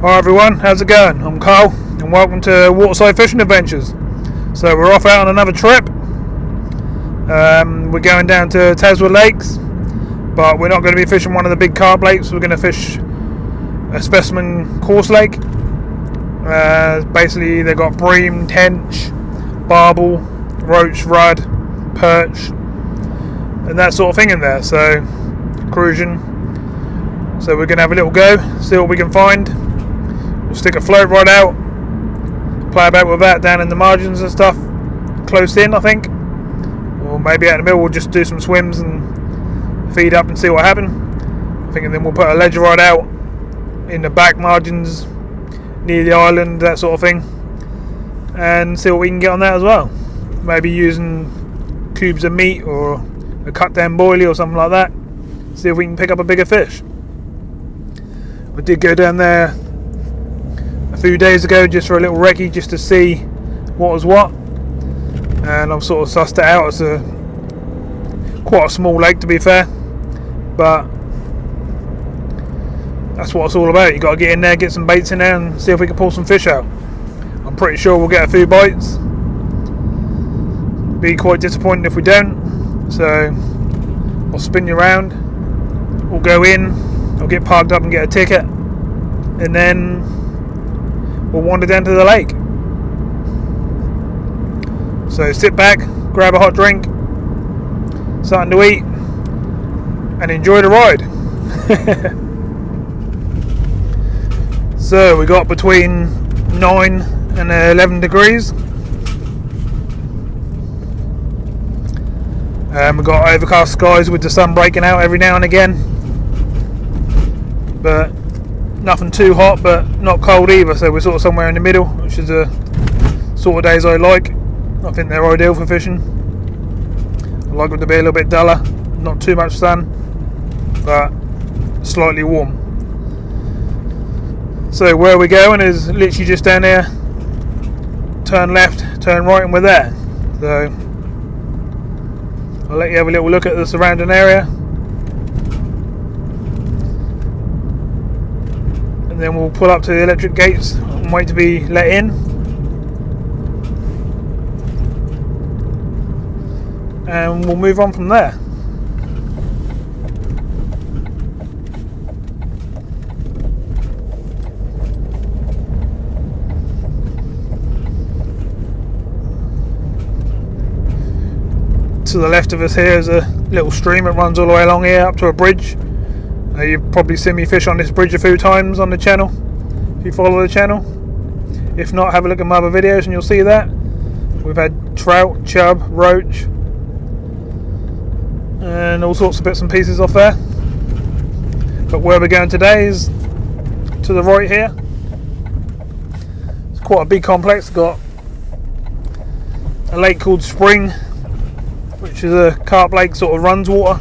Hi everyone, how's it going? I'm Carl and welcome to Waterside Fishing Adventures. So we're off out on another trip. We're going down to Tazwood lakes, but we're not going to be fishing one of the big carp lakes. We're going to fish a specimen coarse lake. Basically they've got bream, tench, barbel, roach, rudd, perch and that sort of thing in there, so crucian. So we're going to have a little go, see what we can find. We'll stick a float rod out, play about with that down in the margins and stuff, close in I think, or maybe out in the middle we'll just do some swims and feed up and see what happens. I think, and then we'll put a ledger rod out in the back margins near the island, that sort of thing, and see what we can get on that as well. Maybe using cubes of meat or a cut down boilie or something like that, see if we can pick up a bigger fish. We did go down there a few days ago just for a little recce, just to see what was what, and I've sort of sussed it out. It's quite a small lake to be fair, but that's what it's all about. You got to get in there, get some baits in there and see if we can pull some fish out. I'm pretty sure we'll get a few bites. Be quite disappointed if we don't, so I'll spin you around, we'll go in, I'll get parked up and get a ticket, and then we'll wander down to the lake. So sit back, grab a hot drink, something to eat, and enjoy the ride. So we got between 9 and 11 degrees. We've got overcast skies with the sun breaking out every now and again, but nothing too hot but not cold either, so we're sort of somewhere in the middle, which is the sort of days I like. I think they're ideal for fishing. I like them to be a little bit duller, not too much sun, but slightly warm. So where we're going is literally just down there, turn left, turn right, and we're there. So I'll let you have a little look at the surrounding area, and then we'll pull up to the electric gates and wait to be let in, and we'll move on from there. To the left of us here is a little stream that runs all the way along here up to a bridge. You've probably seen me fish on this bridge a few times on the channel if you follow the channel. If not, have a look at my other videos and you'll see that. We've had trout, chub, roach and all sorts of bits and pieces off there. But where we're going today is to the right here. It's quite a big complex. It's got a lake called Spring, which is a carp lake, sort of runs water.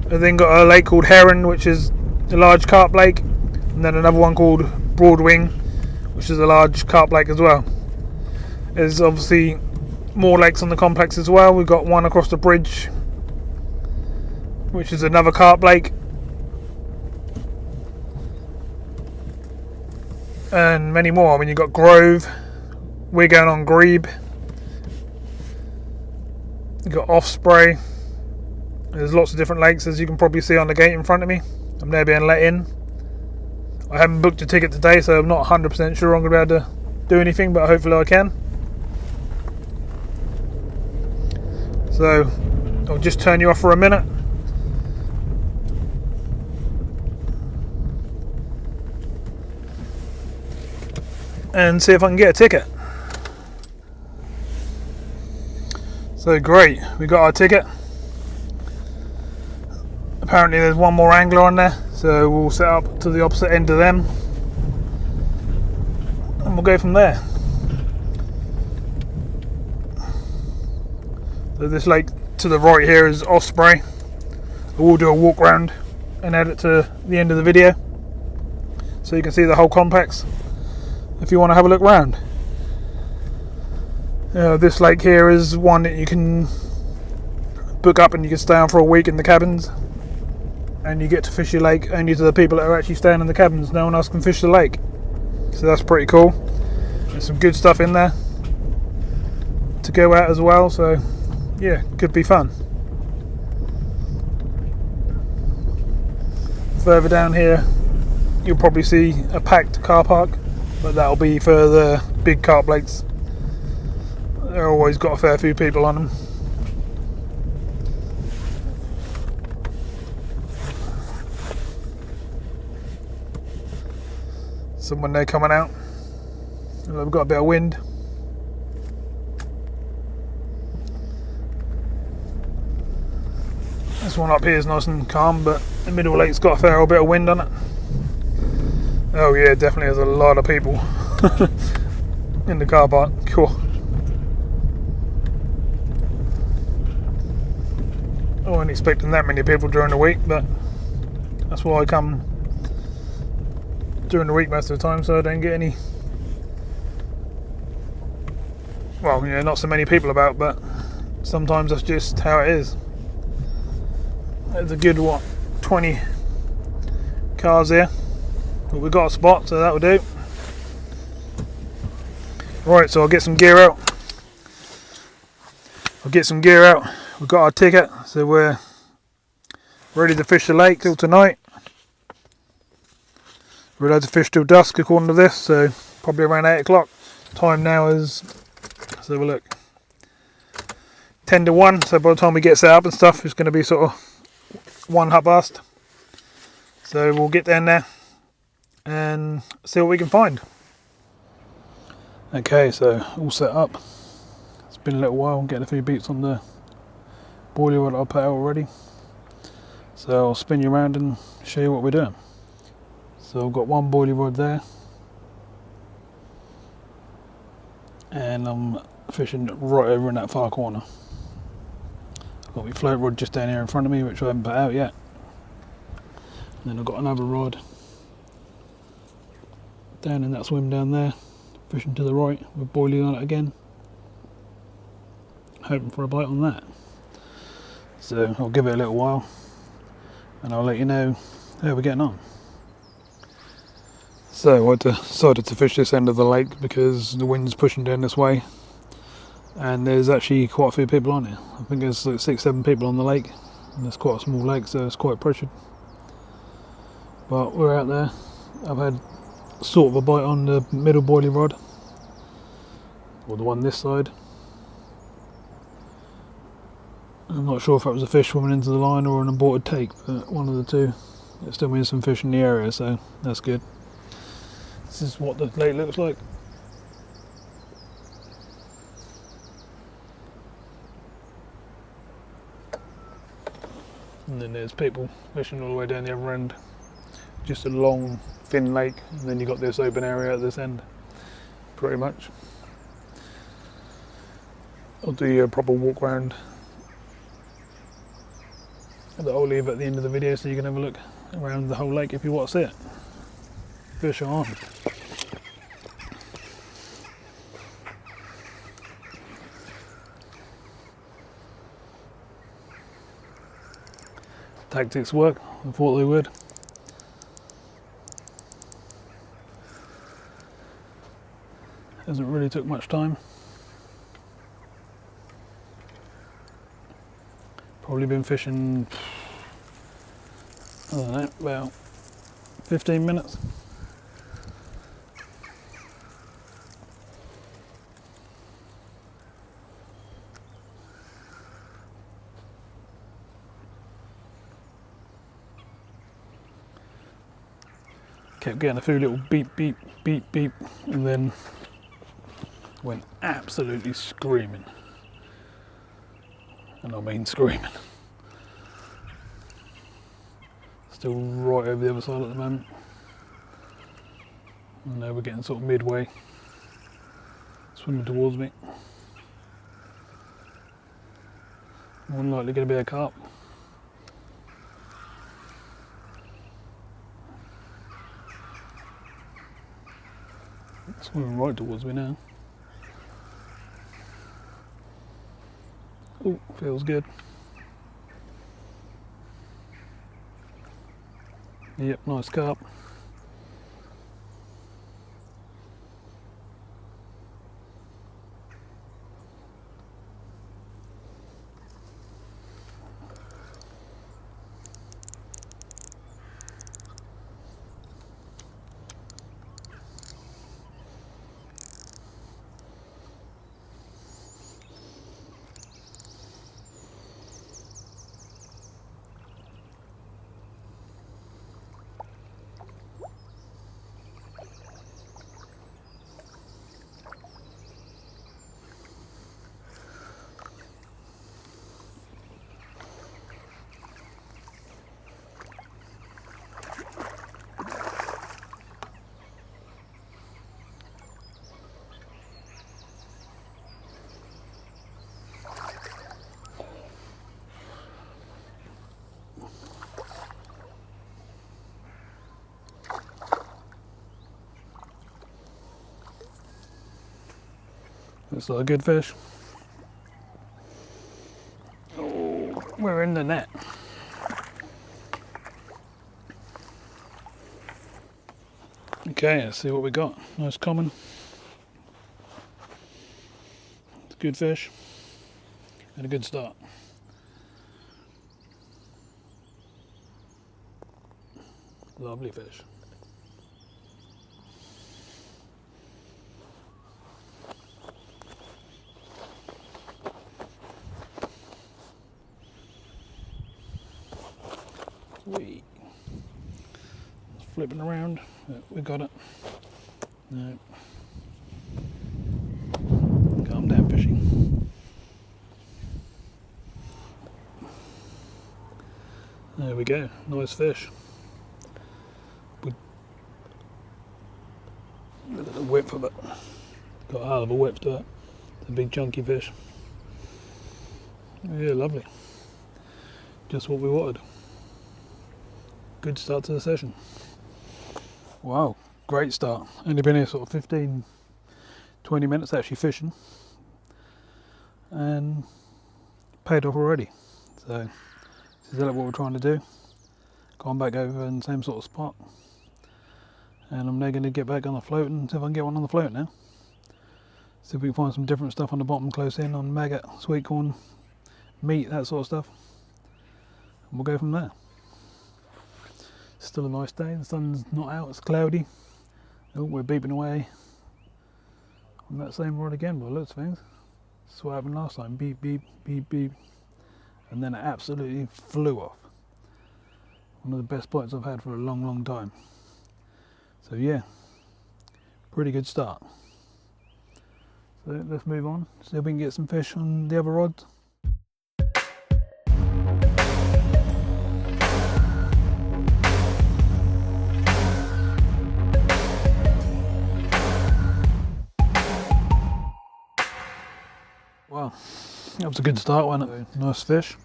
And then got a lake called Heron, which is a large carp lake, and then another one called Broadwing, which is a large carp lake as well. There's obviously more lakes on the complex as well. We've got one across the bridge, which is another carp lake, and many more. I mean, you've got Grove, we're going on Grebe, you've got Osprey. There's lots of different lakes, as you can probably see on the gate in front of me. I'm now being let in. I haven't booked a ticket today, so I'm not 100% sure I'm going to be able to do anything, but hopefully I can. So I'll just turn you off for a minute. And see if I can get a ticket. So great, we got our ticket. Apparently there's one more angler on there, so we'll set up to the opposite end of them and we'll go from there. So this lake to the right here is Osprey. We'll do a walk round and add it to the end of the video so you can see the whole complex if you want to have a look round. This lake here is one that you can book up and you can stay on for a week in the cabins. and you get to fish your lake only to the people that are actually staying in the cabins. No one else can fish the lake, so that's pretty cool. There's some good stuff in there to go at as well, so yeah, could be fun. Further down here you'll probably see a packed car park, but that'll be for the big carp lakes. They're always got a fair few people on them. Someone there coming out. We've got a bit of wind. This one up here is nice and calm, but the middle lake's got a fair old bit of wind on it. Oh yeah, definitely there's a lot of people in the car park. Cool. I wasn't expecting that many people during the week, but that's why I come during the week most of the time, so I don't get any, well, yeah, not so many people about, but sometimes that's just how it is. There's a good, 20 cars here, but we've got a spot, so that will do. Right, so I'll get some gear out. We've got our ticket, so we're ready to fish the lake till tonight. We're allowed to fish till dusk according to this, so probably around 8 o'clock. Time now is, let's have a look, 10 to 1, so by the time we get set up and stuff, it's going to be sort of 1:30. So we'll get down there and see what we can find. Okay, so all set up. It's been a little while, getting a few beats on the boiler rod I put out already. So I'll spin you around and show you what we're doing. So I've got one boiler rod there, and I'm fishing right over in that far corner. I've got my float rod just down here in front of me, which I haven't put out yet. And then I've got another rod down in that swim down there, fishing to the right with boiling on it again, hoping for a bite on that. So I'll give it a little while and I'll let you know how we're getting on. So I decided to fish this end of the lake because the wind's pushing down this way, and there's actually quite a few people on it. I think there's like 6-7 people on the lake, and it's quite a small lake, so it's quite pressured. But we're out there. I've had sort of a bite on the middle boilie rod, or the one this side. I'm not sure if that was a fish swimming into the line or an aborted take, but one of the two. It still means some fish in the area, so that's good. This is what the lake looks like. And then there's people fishing all the way down the other end. Just a long, thin lake, and then you've got this open area at this end, pretty much. I'll do a proper walk around that I'll leave at the end of the video so you can have a look around the whole lake if you want to see it. Fish are on. Tactics work, I thought they would. Hasn't really took much time. Probably been fishing, I don't know, about 15 minutes. Kept getting a few little beep, beep, beep, beep, and then went absolutely screaming. And I mean screaming. Still right over the other side at the moment. And now we're getting sort of midway, swimming towards me. More than likely going to be a carp. Swimming right towards me now. Oh, feels good. Yep, nice carp. Looks like a good fish. Oh, we're in the net. Okay, let's see what we got. Nice common. It's a good fish. And a good start. Lovely fish. Sweet. It's flipping around. We got it. No. Calm down, fishing. There we go. Nice fish. Look at the width of it. Got a hell of a width to it. It's a big chunky fish. Yeah, lovely. Just what we wanted. Good start to the session. Wow, great start. Only been here sort of 15, 20 minutes actually fishing. And paid off already. So this is exactly what we're trying to do. Gone back over in the same sort of spot. And I'm now going to get back on the float and see if I can get one on the float now. See if we can find some different stuff on the bottom close in on maggot, sweet corn, meat, that sort of stuff. And we'll go from there. Still a nice day, the sun's not out, it's cloudy. Oh, we're beeping away on that same rod again by the looks of things. That's what happened last time, beep, beep, beep, beep. And then it absolutely flew off. One of the best bites I've had for a long, long time. So yeah, pretty good start. So let's move on, see if we can get some fish on the other rods. Well, that was a good start, wasn't it? Nice fish.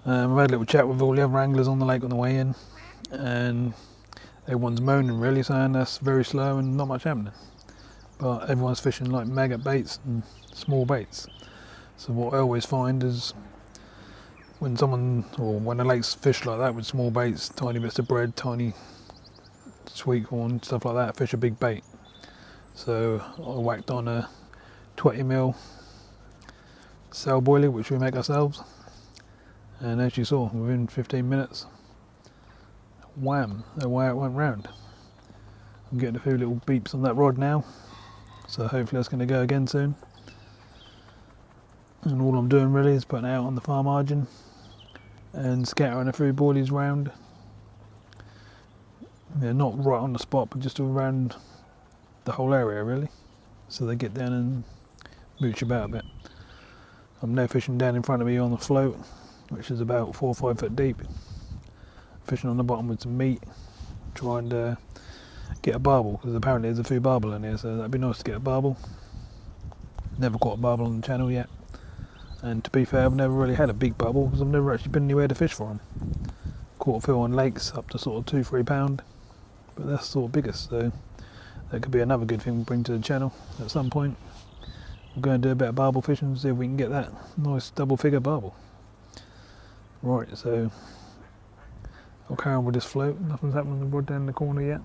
I've had a little chat with all the other anglers on the lake on the way in, and everyone's moaning really, saying that's very slow and not much happening. But everyone's fishing like maggot baits and small baits. So what I always find is when when a lake's fished like that with small baits, tiny bits of bread, tiny sweet corn, stuff like that, fish a big bait. So I whacked on a 20mm cell boilie, which we make ourselves. And as you saw, within 15 minutes, wham, away it went round. I'm getting a few little beeps on that rod now, so hopefully that's going to go again soon. And all I'm doing really is putting it out on the far margin and scattering a few boilies round. Yeah, not right on the spot, but just around the whole area really, so they get down and mooch about a bit. I'm now fishing down in front of me on the float, which is about 4 or 5 foot deep. Fishing on the bottom with some meat, trying to get a barbel, because apparently there's a few barbel in here, so that'd be nice to get a barbel. Never caught a barbel on the channel yet, and to be fair, I've never really had a big barbel because I've never actually been anywhere to fish for them. Caught a few on lakes up to sort of 2-3 pound, but that's sort of biggest, so that could be another good thing to bring to the channel at some point. We're going to do a bit of barbel fishing and see if we can get that nice double figure barbel. Right, so I'll carry on with this float. Nothing's happened on the rod down in the corner yet.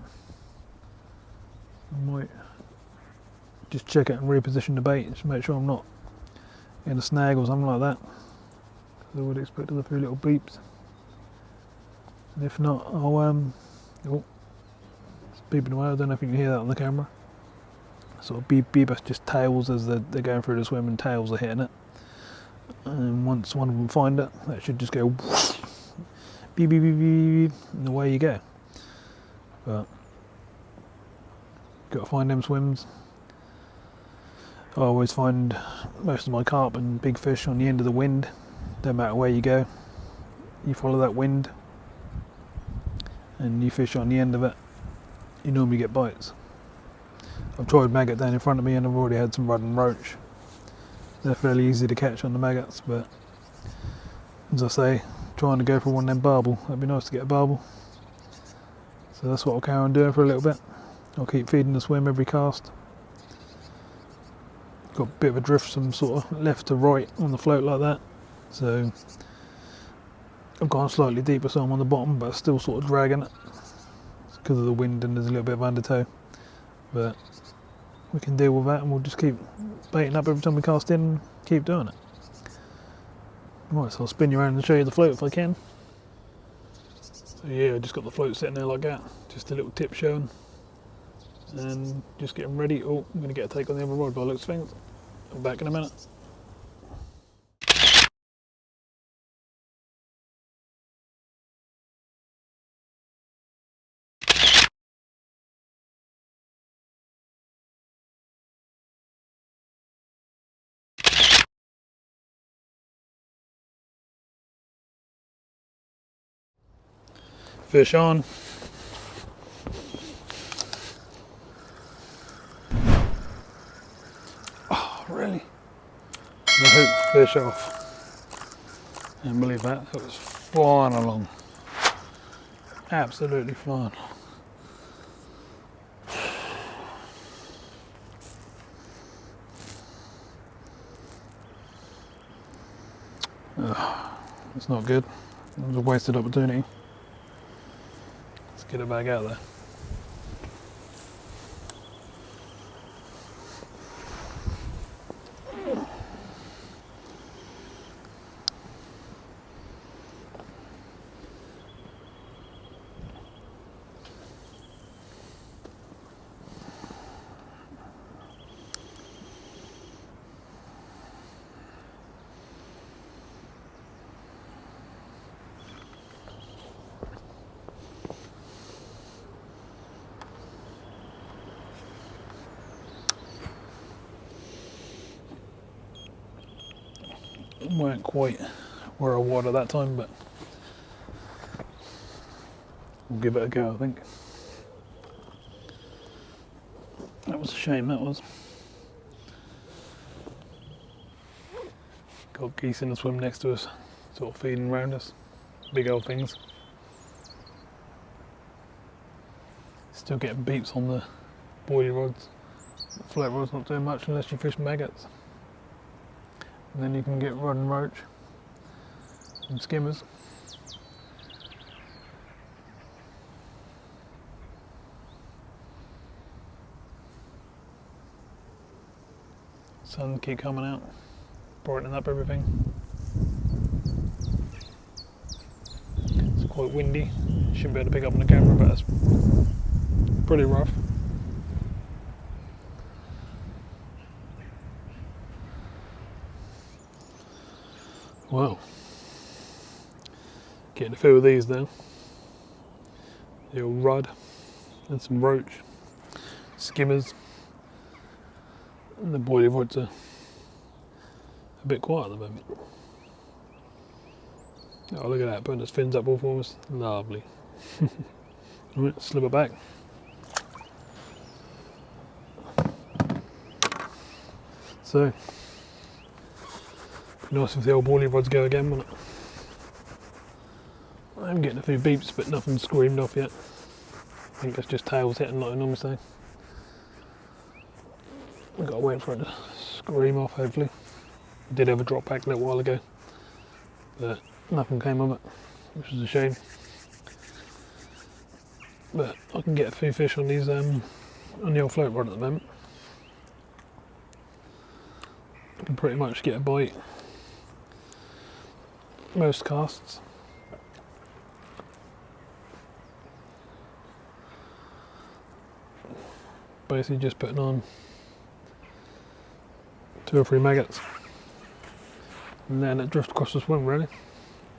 I might just check it and reposition the bait just to make sure I'm not in a snag or something like that. I would expect a few little beeps. And if not, I'll oh, it's beeping away. I don't know if you can hear that on the camera. Sort of beep, that's just tails as they're going through the swim, and tails are hitting it. And once one of them find it, that should just go beep, beep, beep, beep, and away you go. But got to find them swims. I always find most of my carp and big fish on the end of the wind. Don't matter where you go, you follow that wind and you fish on the end of it, you normally get bites. I've tried maggot down in front of me and I've already had some rudd and roach. They're fairly easy to catch on the maggots, but as I say, trying to go for one of them barbel. That'd be nice to get a barbel. So that's what I'll carry on doing for a little bit. I'll keep feeding the swim every cast. Got a bit of a drift from sort of left to right on the float like that. So I've gone slightly deeper so I'm on the bottom, but still sort of dragging it. It's because of the wind and there's a little bit of undertow. But we can deal with that and we'll just keep baiting up every time we cast in and keep doing it. Right, so I'll spin you around and show you the float if I can. So yeah, I just got the float sitting there like that. Just a little tip showing. And just getting ready. Oh, I'm going to get a take on the other rod by the looks of things. I'll be back in a minute. Fish on. Oh, really? The hook fish off. Can't believe that. It was flying along. Absolutely flying. It's not good. It was a wasted opportunity. Let's get it back out there. Weren't quite where I was at that time, but we'll give it a go, I think. That was a shame, that was. Got geese in the swim next to us, sort of feeding around us. Big old things. Still getting beeps on the boilie rods. The float rod's not doing much unless you fish maggots. And then you can get rudd and roach and skimmers. Sun keep coming out, brightening up everything. It's quite windy. Shouldn't be able to pick up on the camera, but it's pretty rough. Wow, getting a few of these now. The old rudd and some roach, skimmers, and the boilie rods are a bit quiet at the moment. Oh, look at that, putting its fins up all for us. Lovely. Right, slip it back. So, nice if the old boilie rods go again, wouldn't it? I'm getting a few beeps, but nothing screamed off yet. I think that's just tails hitting like I normally say. We've got to wait for it to scream off, hopefully. I did have a drop back a little while ago, but nothing came of it, which is a shame. But I can get a few fish on these on the old float rod at the moment. I can pretty much get a bite most casts. Basically just putting on 2 or 3 maggots and then it drift across the swim really.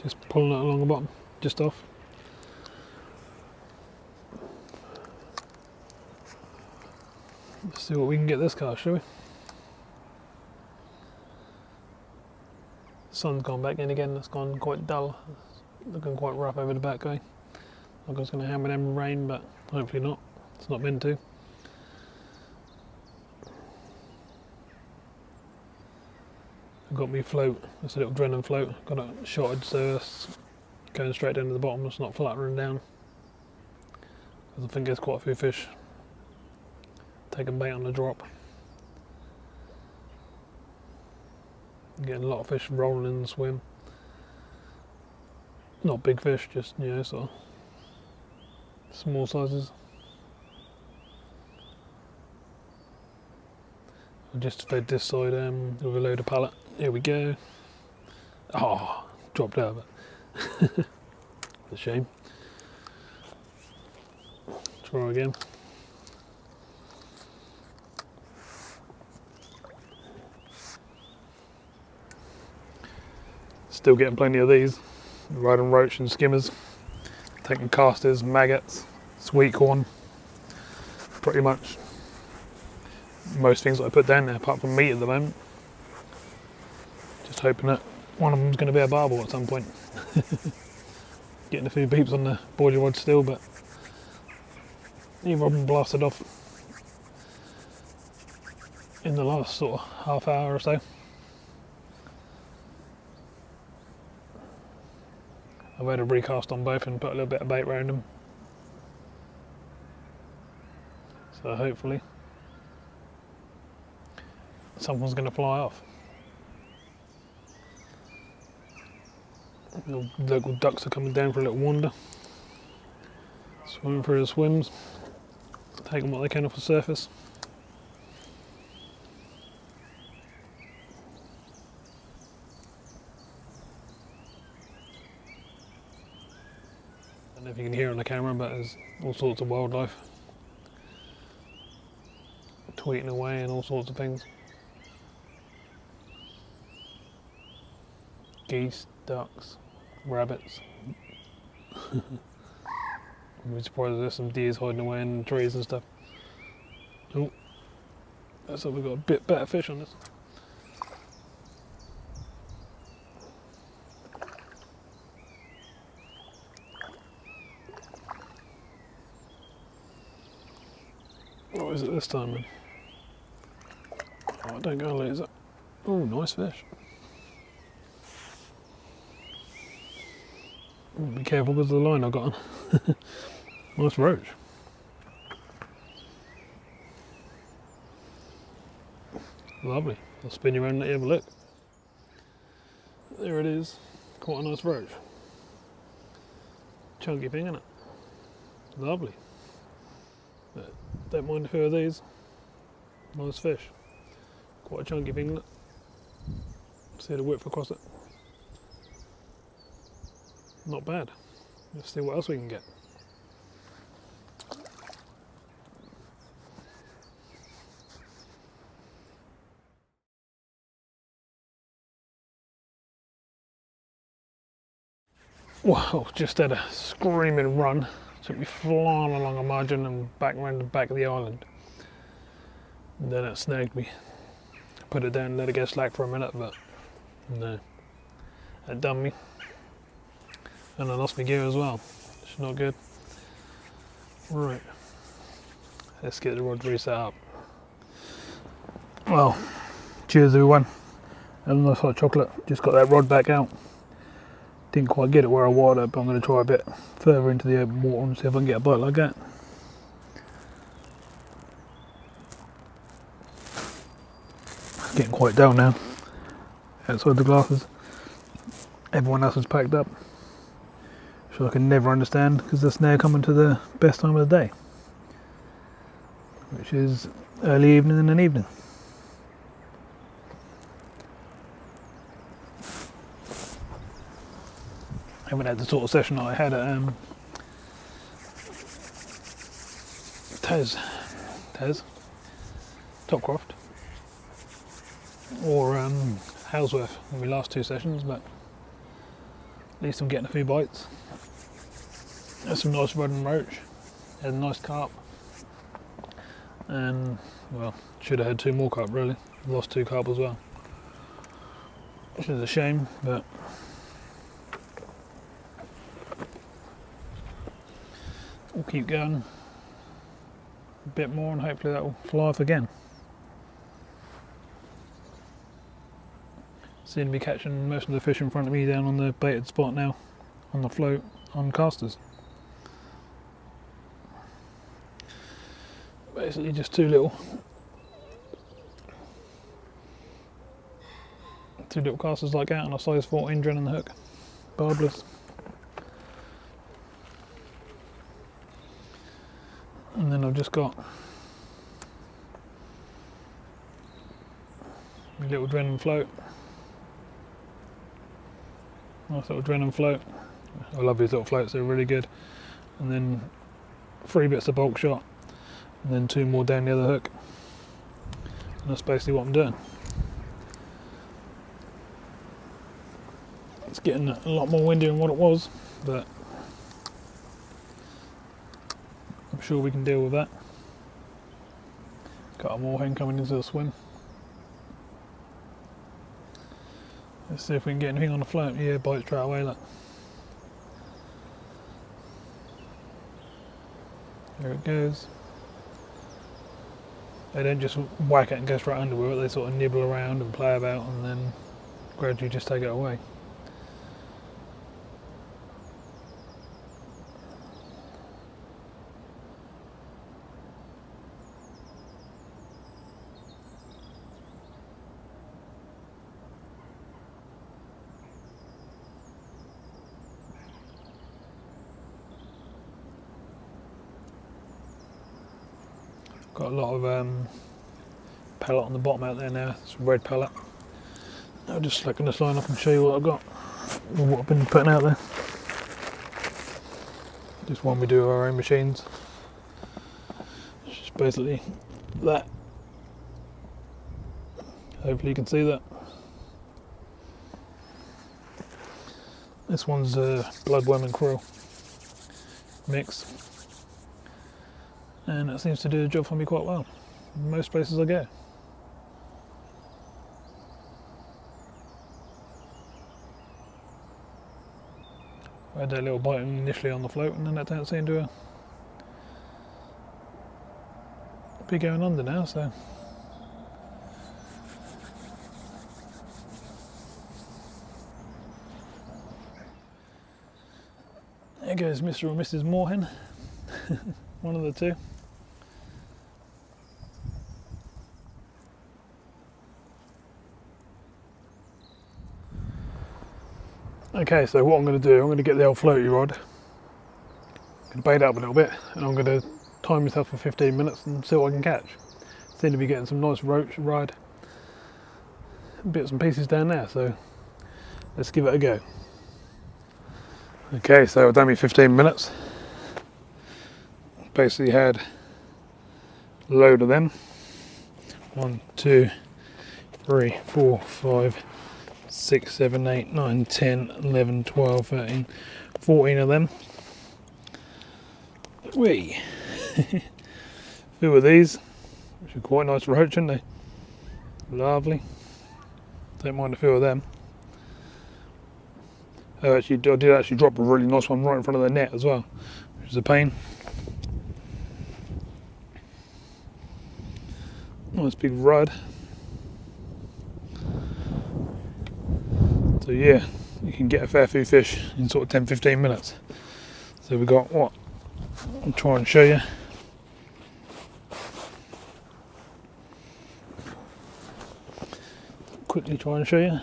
Just pulling it along the bottom, just off. Let's see what we can get this cast, shall we? Sun's gone back in again, it's gone quite dull. It's looking quite rough over the back way. I was going to hammer them in rain, but hopefully not. It's not meant to. I've got me float, it's a little drennan float. Got it shotted so it's going straight down to the bottom, it's not fluttering down. Because I think there's quite a few fish taking bait on the drop. Getting a lot of fish rolling in the swim. Not big fish, just, you know, sort of small sizes. I just fed this side with a load of pallet. Here we go. Oh, dropped over. A shame. Try again. Still getting plenty of these. Riding roach and skimmers. Taking casters, maggots, sweet corn. Pretty much most things that I put down there, apart from meat at the moment. Just hoping that one of them's going to be a barbel at some point. Getting a few beeps on the boilie rod still, but either of them blasted off in the last sort of half hour or so. I've had a recast on both and put a little bit of bait around them. So hopefully someone's going to fly off. The local ducks are coming down for a little wander. Swimming through the swims. Taking what they can off the surface. I don't know if you can hear on the camera, but there's all sorts of wildlife tweeting away and all sorts of things. Geese, ducks, rabbits. I'm surprised there's some deers hiding away in the trees and stuff. Oh, looks like we've got a bit better fish on this. What is it this time, man? Oh, don't go and lose it. Oh, nice fish. Oh, be careful with the line I've got on. Nice roach. Lovely. I'll spin you around and let you have a look. There it is. Quite a nice roach. Chunky thing, isn't it? Lovely. But don't mind a few of these. Nice fish. Quite a chunky thing, isn't it? See the width across it. Not bad. Let's see what else we can get. Wow, just had a screaming run. Took me flying along a margin and back around the back of the island. And then it snagged me. Put it down and let it get slack for a minute, but no. It done me. And I lost my gear as well. It's not good. Right. Let's get the rod reset up. Well, cheers everyone. Have a nice hot chocolate. Just got that rod back out. Didn't quite get it where I wanted it, but I'm going to try a bit further into the open water and see if I can get a bite like that. It's getting quite dull now. Outside the glasses. Everyone else is packed up. which I can never understand because the snare coming to the best time of the day, which is early evening and an evening. I haven't had the sort of session that I had at Topcroft or Halesworth in my last 2 sessions, but at least I'm getting a few bites. There's some nice red and roach, had a nice carp, and well, should have had 2 more carp really. Lost 2 carp as well, which is a shame, but we'll keep going a bit more and hopefully that will fly off again. Seem to be catching most of the fish in front of me down on the baited spot now, on the float, on casters. Basically just 2 little casters like that on a size 14 Drennan hook, barbless. And then I've just got my little Drennan float. Nice little Drennan float. I love these little floats, they're really good. And then 3 bits of bulk shot, and then 2 more down the other hook. And that's basically what I'm doing. It's getting a lot more windy than what it was, but I'm sure we can deal with that. Got a moorhen coming into the swim. Let's see if we can get anything on the float. Yeah, bite straight away, look. There it goes. They don't just whack it and go straight under with it, they sort of nibble around and play about and then gradually just take it away. Got a lot of pellet on the bottom out there now, some red pellet. I'll just slacken this line up and show you what I've got, or what I've been putting out there. Just one we do with our own machines. It's just basically that. Hopefully you can see that. This one's bloodworm and krill mix. And that seems to do the job for me quite well in most places I go. I had that little bite initially on the float and then that turned into a be going under now, so there goes Mr. or Mrs. Moorhen. One of the 2. Okay, so what I'm going to do, I'm going to get the old floaty rod, I'm going to bait it up a little bit, and I'm going to time myself for 15 minutes and see what I can catch. Seem to be getting some nice roach ride, bits and pieces down there, so let's give it a go. Okay, so I've done me 15 minutes. Basically had a load of them. 1, 2, 3, 4, 5, 6, 7, 8, 9, 10, 11, 12, 13, 14 of them. Whee! Few of these, which are quite nice roach, aren't they? Lovely. Don't mind a few of them. I did actually drop a really nice one right in front of the net as well, which is a pain. Nice big rod. So yeah, you can get a fair few fish in sort of 10-15 minutes. So we've got what? I'll try and show you. Quickly try and show you.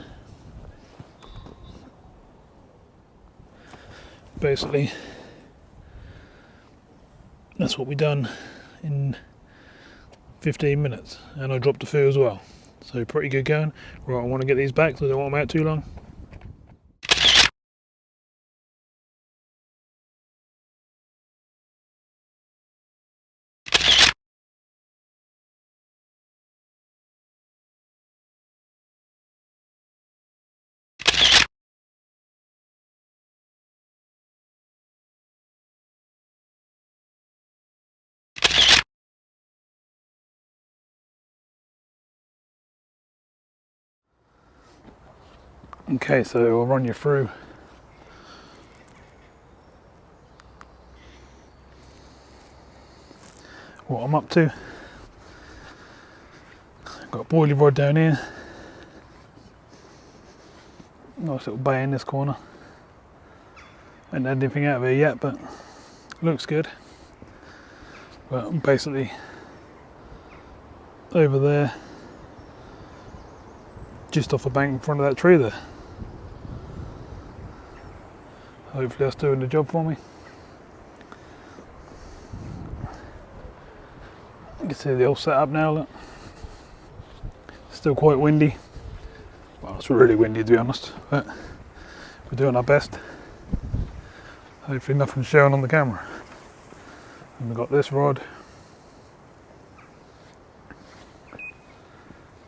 basically that's what we done in 15 minutes, and I dropped a few as well, so pretty good going. Right, I want to get these back so I don't want them out too long. Okay, so I'll run you through what I'm up to. Got a boilie rod down here. Nice little bay in this corner. Haven't had anything out of it yet, but looks good. But I'm basically over there, just off the bank in front of that tree there. Hopefully that's doing the job for me. You can see the old setup now, look. Still quite windy. Well, it's really windy to be honest, but we're doing our best. Hopefully nothing's showing on the camera. And we've got this rod.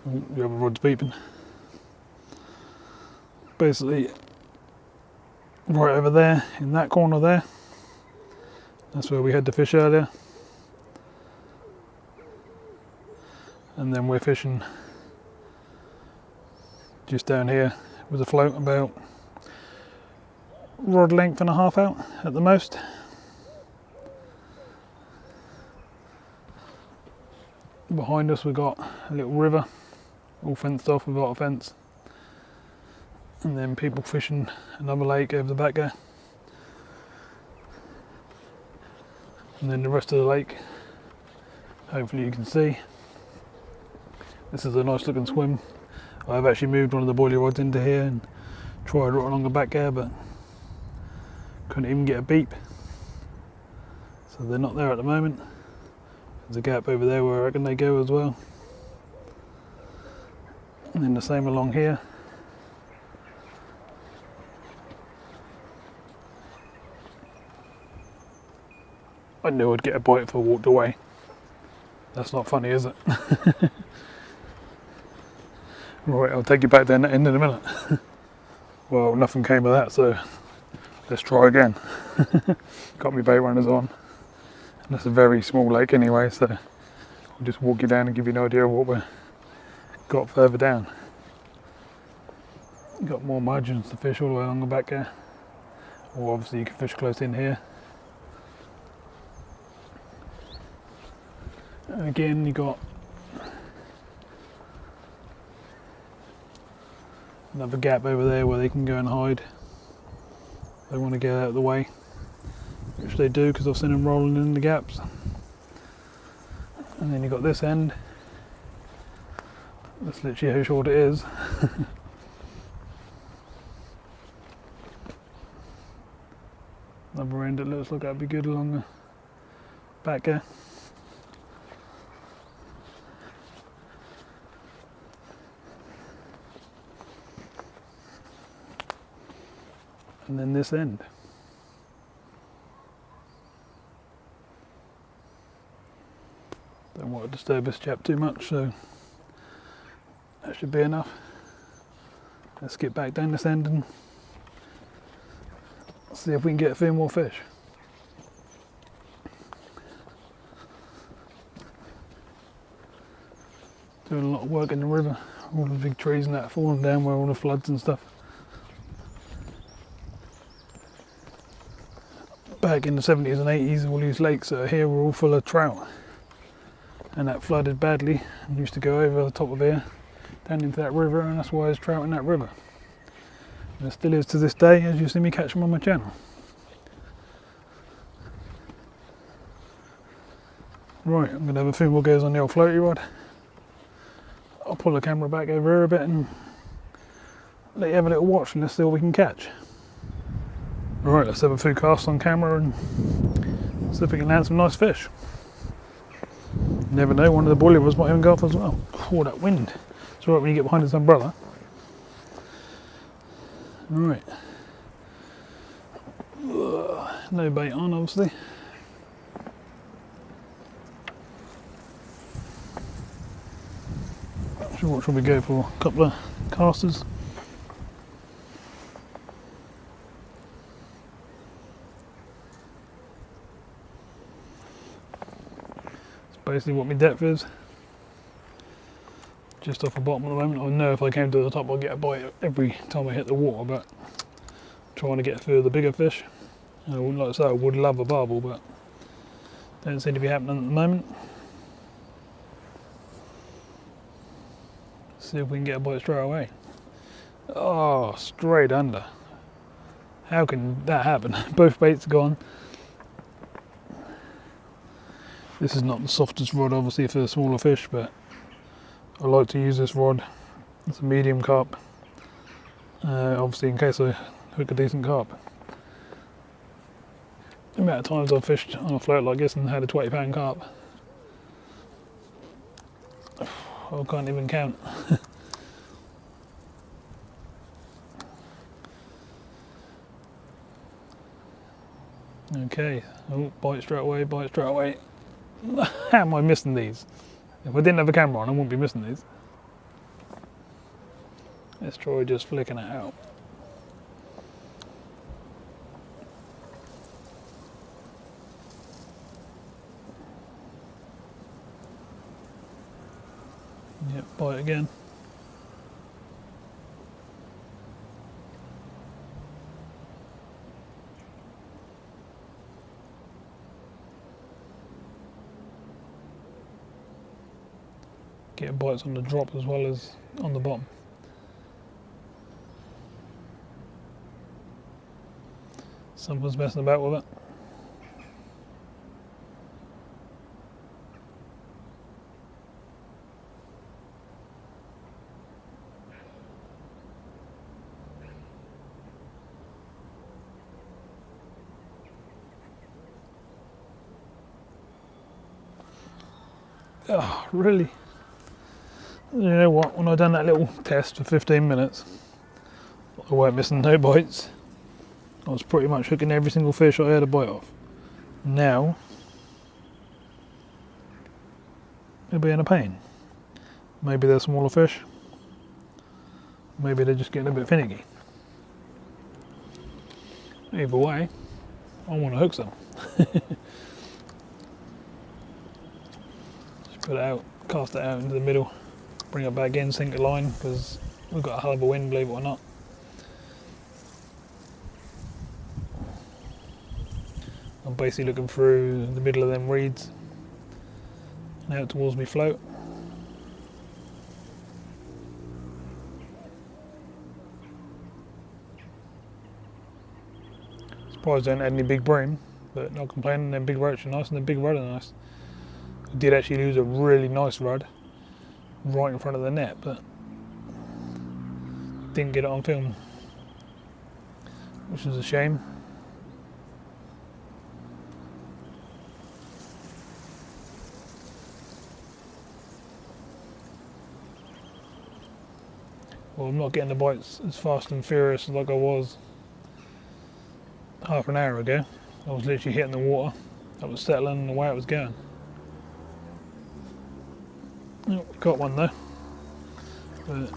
Oh, the other rod's beeping. Basically, right over there, in that corner there, that's where we had the fish earlier. And then we're fishing just down here with a float about rod length and a half out at the most. Behind us we've got a little river, all fenced off without a fence. And then people fishing another lake over the back there. And then the rest of the lake, hopefully you can see. This is a nice looking swim. I've actually moved one of the boilie rods into here and tried right along the back there, but couldn't even get a beep. So they're not there at the moment. There's a gap over there where I reckon they go as well. And then the same along here. I knew I'd get a bite if I walked away. That's not funny, is it? Right, I'll take you back down that end in a minute. Well, nothing came of that, so let's try again. Got my bait runners on. And that's a very small lake anyway, so I'll just walk you down and give you an idea of what we've got further down. Got more margins to fish all the way along the back there. Or obviously you can fish close in here. And again, you got another gap over there where they can go and hide. They want to get out of the way, which they do because I've seen them rolling in the gaps. And then you got this end. That's literally how short it is. Another end, it looks like that'd be good along the back there. And then this end. Don't want to disturb this chap too much, so that should be enough. Let's get back down this end and see if we can get a few more fish. Doing a lot of work in the river, all the big trees and that falling down where all the floods and stuff. Back in the 70s and 80s, all these lakes that are here were all full of trout, and that flooded badly and used to go over the top of here down into that river, and that's why there's trout in that river. And there still is to this day, as you see me catch them on my channel. Right, I'm going to have a few more goes on the old floaty rod. I'll pull the camera back over here a bit and let you have a little watch and let's see what we can catch. Right, let's have a few casts on camera and see if we can land some nice fish. Never know, one of the boiler ones might even go off as well. Oh, that wind. It's alright when you get behind this umbrella. Right. No bait on, obviously. So what shall we go for? A couple of casters. It's basically what my depth is. Just off the bottom at the moment. I know if I came to the top I'll get a bite every time I hit the water, but I'm trying to get a few of the bigger fish. I wouldn't like to say I would love a barbel, but don't seem to be happening at the moment. See if we can get a bite straight away. Oh, straight under. How can that happen? Both baits gone. This is not the softest rod obviously for the smaller fish, but I like to use this rod. It's a medium carp. Obviously in case I hook a decent carp. The amount of times I've fished on a float like this and had a 20-pound carp, I can't even count. Okay, oh, bite straight away, bite straight away. How am I missing these? If I didn't have a camera on, I wouldn't be missing these. Let's try just flicking it out. Yep, bite again. Get bites on the drop as well as on the bottom. Something's messing about with it. Oh, really? You know what, when I done that little test for 15 minutes, I weren't missing no bites. I was pretty much hooking every single fish I had a bite off. Now, it'll be in a pain. Maybe they're smaller fish. Maybe they're just getting a bit finicky. Either way, I want to hook some. Just put it out, cast it out into the middle, bring it back in, sink the line, because we've got a hell of a wind, believe it or not. I'm basically looking through the middle of them reeds and out towards me float. Surprised I don't have any big bream, but not complaining. Them big roach are nice and the big rod are nice. I did actually lose a really nice rod right in front of the net, but didn't get it on film, which is a shame. Well, I'm not getting the bites as fast and furious like I was half an hour ago. I was literally hitting the water, that was settling and away it was going. Oh, got one though. But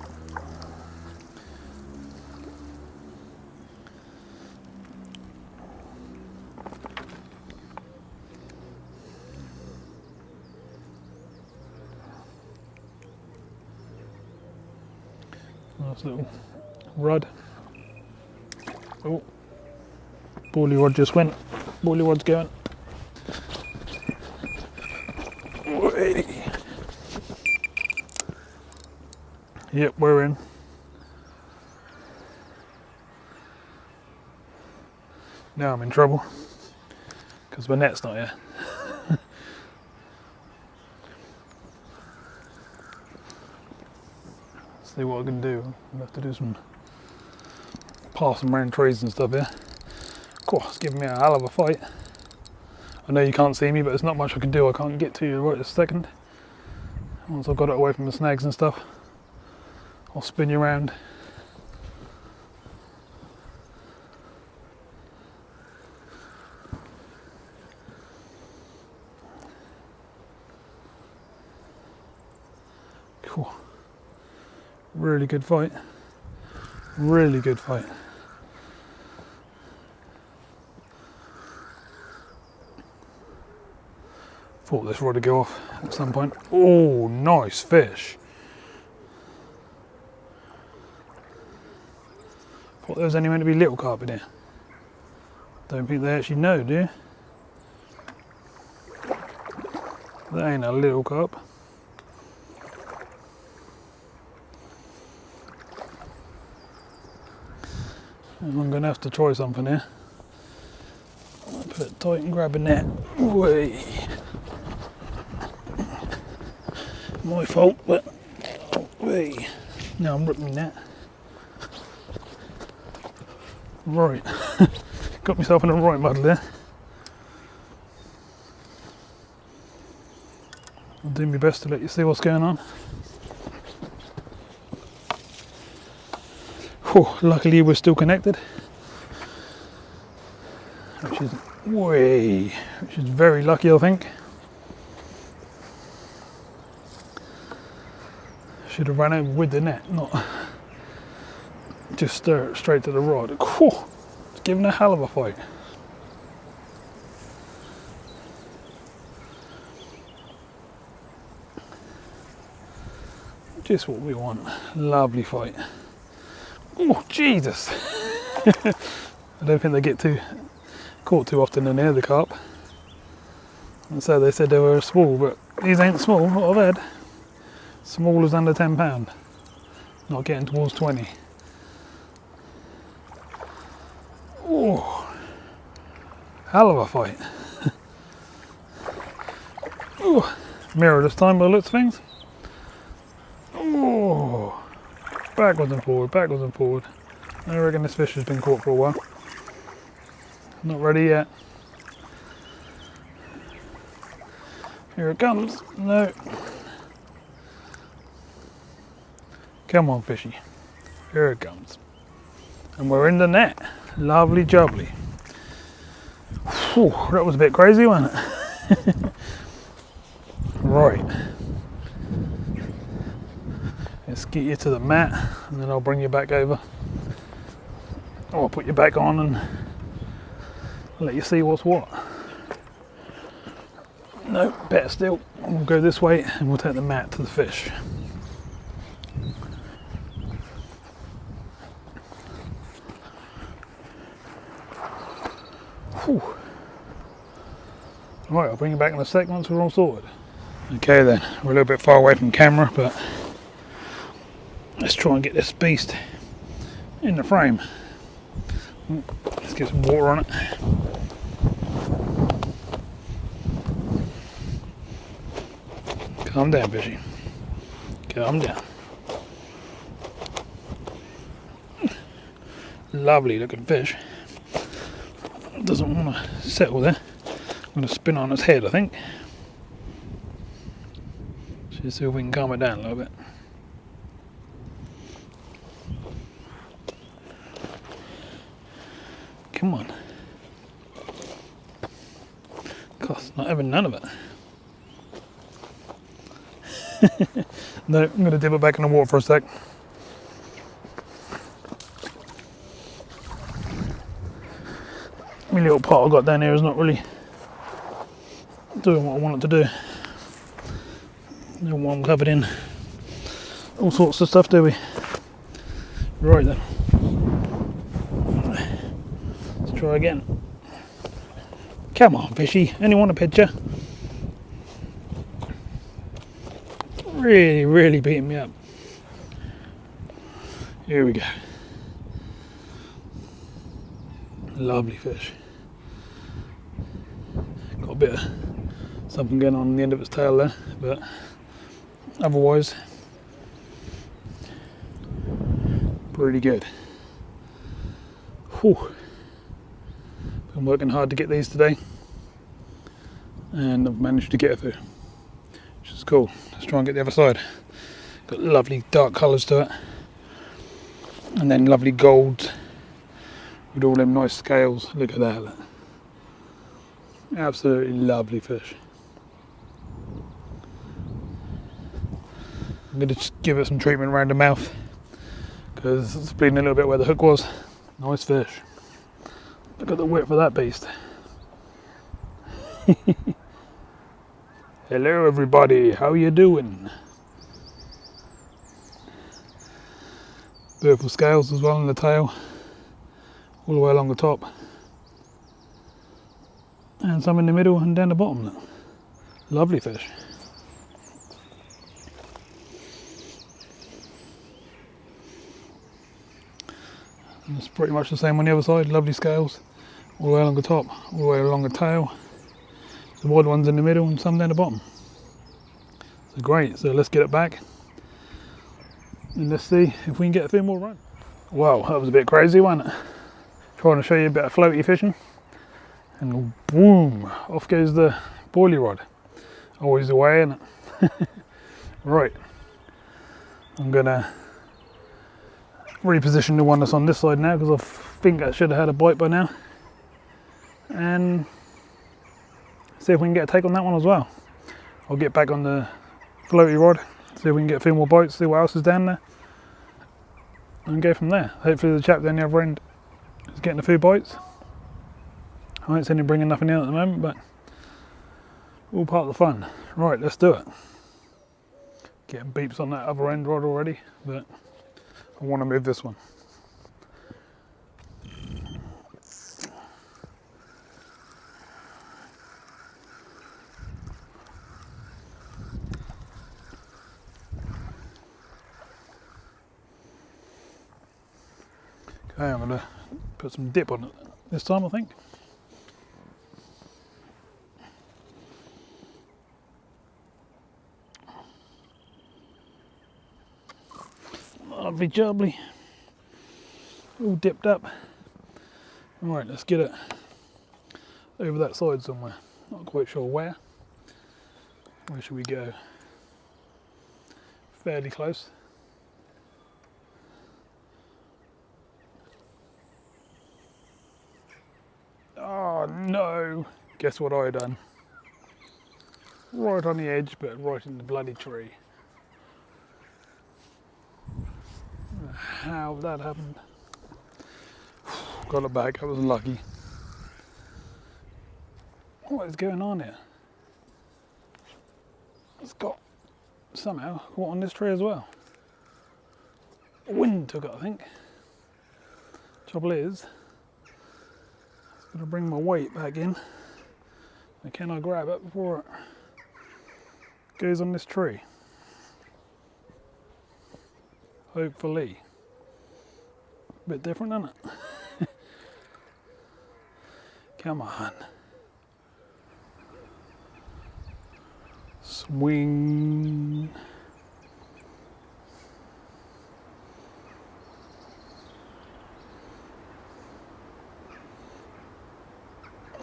nice little rod. Oh, boilie rod just went. Boilie rod's going. Yep, we're in. Now I'm in trouble because my net's not here. See what I can do. I'll have to do some passing around trees and stuff here. Cool, it's giving me a hell of a fight. I know you can't see me, but there's not much I can do. I can't get to you right this second. Once I've got it away from the snags and stuff, I'll spin you around. Cool. Really good fight. Really good fight. Thought this rod would go off at some point. Oh, nice fish. Thought there was only meant to be little carp in here. Don't think they actually know, do you? That ain't a little carp. And I'm going to have to try something here. I'll put it tight and grab a net. Way. My fault, but way. Now I'm ripping that. Right. Got myself in a right muddle there. I'll do my best to let you see what's going on. Whew, luckily we're still connected. Which is very lucky, I think. Should have run over with the net, not just stir it straight to the rod. Whew, it's giving a hell of a fight. Just what we want. Lovely fight. Oh, Jesus! I don't think they get caught too often in here, the carp. And so they said they were small, but these ain't small, what I've had. Small as under £10. Not getting towards 20. Oh, hell of a fight. Oh, mirror this time by the looks of things. Oh, backwards and forward, backwards and forward. I reckon this fish has been caught for a while. Not ready yet. Here it comes. No. Come on, fishy. Here it comes. And we're in the net. Lovely jubbly. Whew, that was a bit crazy, wasn't it? Right. Let's get you to the mat and then I'll bring you back over. Or I'll put you back on and let you see what's what. No, better still. We'll go this way and we'll take the mat to the fish. Whew. Right, I'll bring you back in a sec once we're all sorted. Okay then, we're a little bit far away from camera, but let's try and get this beast in the frame. Let's get some water on it. Calm down, fishy. Calm down. Lovely looking fish. Doesn't want to settle there. I'm going to spin on its head, I think. Just see if we can calm it down a little bit. Come on. Gosh, not having none of it. No, I'm going to dip it back in the water for a sec. My little pot I've got down here is not really doing what I want it to do. No one covered in all sorts of stuff, do we? Right then. Let's try again. Come on, fishy. Anyone a picture? Really, really beating me up. Here we go. Lovely fish. Got a bit of something going on the end of its tail there, but otherwise pretty good. Whew. I'm working hard to get these today, and I've managed to get a few, which is cool. Let's try and get the other side. Got lovely dark colours to it, and then lovely golds with all them nice scales. Look at that. Look. Absolutely lovely fish. I'm going to just give it some treatment around the mouth because it's bleeding a little bit where the hook was. Nice fish. Look at the width of that beast. Hello everybody, how you doing? Beautiful scales as well on the tail, all the way along the top, and some in the middle and down the bottom. Look. Lovely fish. And it's pretty much the same on the other side. Lovely scales all the way along the top, all the way along the tail, the wide ones in the middle and some down the bottom. So great, so let's get it back and let's see if we can get a few more run. Wow, that was a bit crazy, wasn't it? Trying to show you a bit of floaty fishing, and boom, off goes the boilie rod. Always the way, isn't it? Right, I'm gonna reposition the one that's on this side now because I think I should have had a bite by now, and see if we can get a take on that one as well. I'll get back on the floaty rod, see if we can get a few more bites, see what else is down there, and go from there. Hopefully the chap down the other end is getting a few bites. I won't see him bringing nothing in at the moment, but all part of the fun. Right, let's do it. Getting beeps on that other end rod already, but I want to move this one. Okay, I'm going to put some dip on it this time, I think. Lovely jubbly, all dipped up. Right, let's get it over that side somewhere. Not quite sure where. Where should we go? Fairly close. Oh no! Guess what I done? Right on the edge, but right in the bloody tree. How that happened? Got it back. I was lucky. What is going on here? It's got somehow caught on this tree as well. Wind took it, I think. Trouble is, I've got to bring my weight back in. And can I grab it before it goes on this tree? Hopefully. Bit different, isn't it? Come on. Swing.